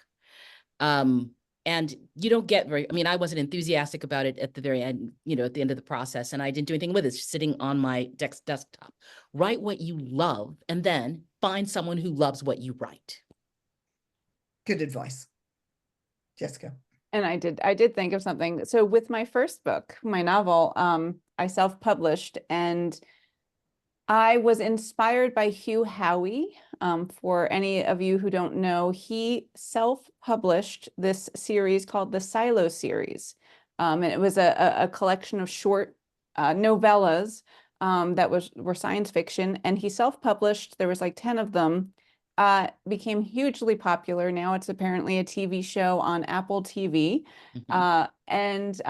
And you don't get I wasn't enthusiastic about it at the very end, at the end of the process, and I didn't do anything with it. It's just sitting on my desktop. Write what you love and then find someone who loves what you write. Good advice. Jessica. And I did think of something. So with my first book, my novel, I self-published, and I was inspired by Hugh Howey. For any of you who don't know, he self-published this series called the Silo series. And it was a collection of short novellas that were science fiction, and he self-published. There was like 10 of them. Became hugely popular. Now it's apparently a TV show on Apple TV. Mhm. And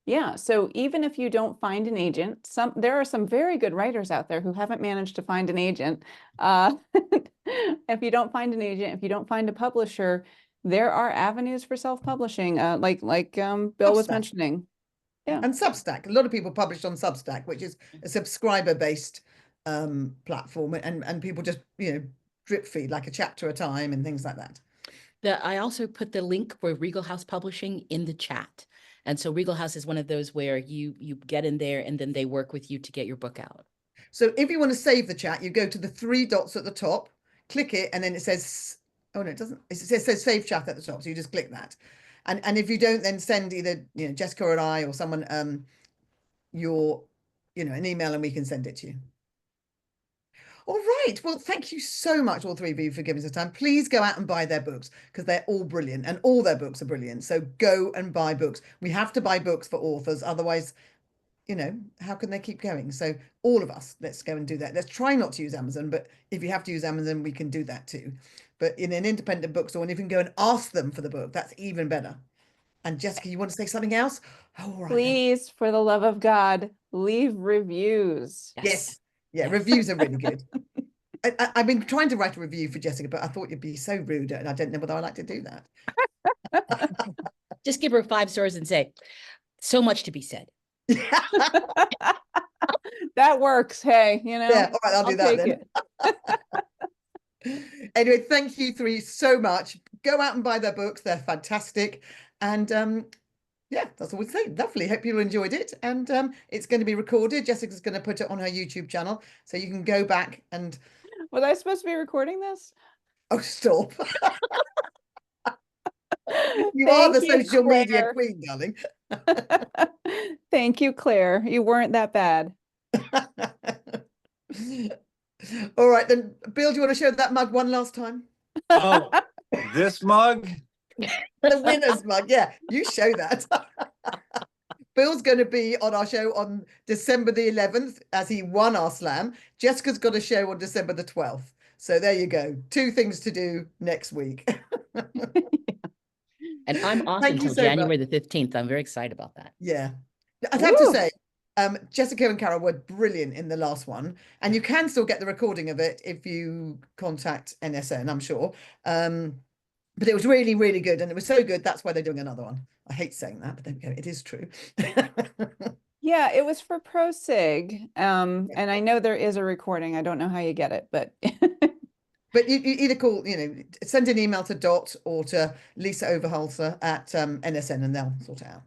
Yeah, so even if you don't find an agent, there are some very good writers out there who haven't managed to find an agent. If you don't find an agent, if you don't find a publisher, there are avenues for self-publishing, like Bill was Substack. mentioning. Yeah. And Substack. A lot of people publish on Substack, which is a subscriber-based platform, and people just, drip feed like a chapter at a time and things like that. I also put the link for Regal House Publishing in the chat. And so Regal House is one of those where you get in there and then they work with you to get your book out. So if you want to save the chat, you go to the 3 dots at the top, click it, and then it says, oh no, it doesn't. It says save chat at the top. So you just click that. And if you don't, then send either, Jessica or I or someone your, an email, and we can send it to you. All right. Well, thank you so much, all 3 of you, for giving us the time. Please go out and buy their books, because they're all brilliant, and all their books are brilliant. So go and buy books. We have to buy books for authors. Otherwise, how can they keep going? So all of us, let's go and do that. Let's try not to use Amazon, but if you have to use Amazon, we can do that too. But in an independent bookstore, and if you can go and ask them for the book, that's even better. And Jessica, you want to say something else? Oh, all right. Please, for the love of God, leave reviews. Yes. Yeah, reviews are really good. I've been trying to write a review for Jessica, but I thought you'd be so rude, and I don't know whether I like to do that. Just give her 5 stars and say, so much to be said. That works. Hey, Yeah, all right, I'll do that then. Anyway, thank you 3 so much. Go out and buy their books. They're fantastic. And yeah, that's all we say. Lovely. Hope you enjoyed it. And it's going to be recorded. Jessica's going to put it on her YouTube channel, so you can go back and. Was I supposed to be recording this? Oh, stop. You are the social media queen, darling. Thank you, Claire. You weren't that bad. All right, then, Bill, do you want to show that mug one last time? Oh, this mug? The winner's mug. Yeah, you show that. Bill's going to be on our show on December the 11th as he won our slam. Jessica's got a show on December the 12th. So there you go. 2 things to do next week. And I'm off Thank you until so January much. the 15th. I'm very excited about that. Yeah. I'd have to say, Jessica and Carol were brilliant in the last one. And you can still get the recording of it if you contact NSN, I'm sure. But it was really, really good. And it was so good, that's why they're doing another one. I hate saying that, but there we go. It is true. Yeah, it was for ProSig. And I know there is a recording. I don't know how you get it, but But you either call, send an email to Dot or to Lisa Overholzer at NSN, and they'll sort it out.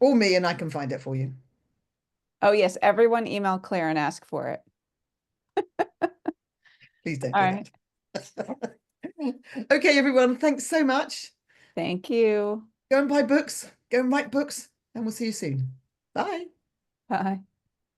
Or me, and I can find it for you. oh yes, everyone email Claire and ask for it. Please don't All do that. Okay, everyone, thanks so much. Thank you. Go and buy books, go and write books, and we'll see you soon. Bye. Bye.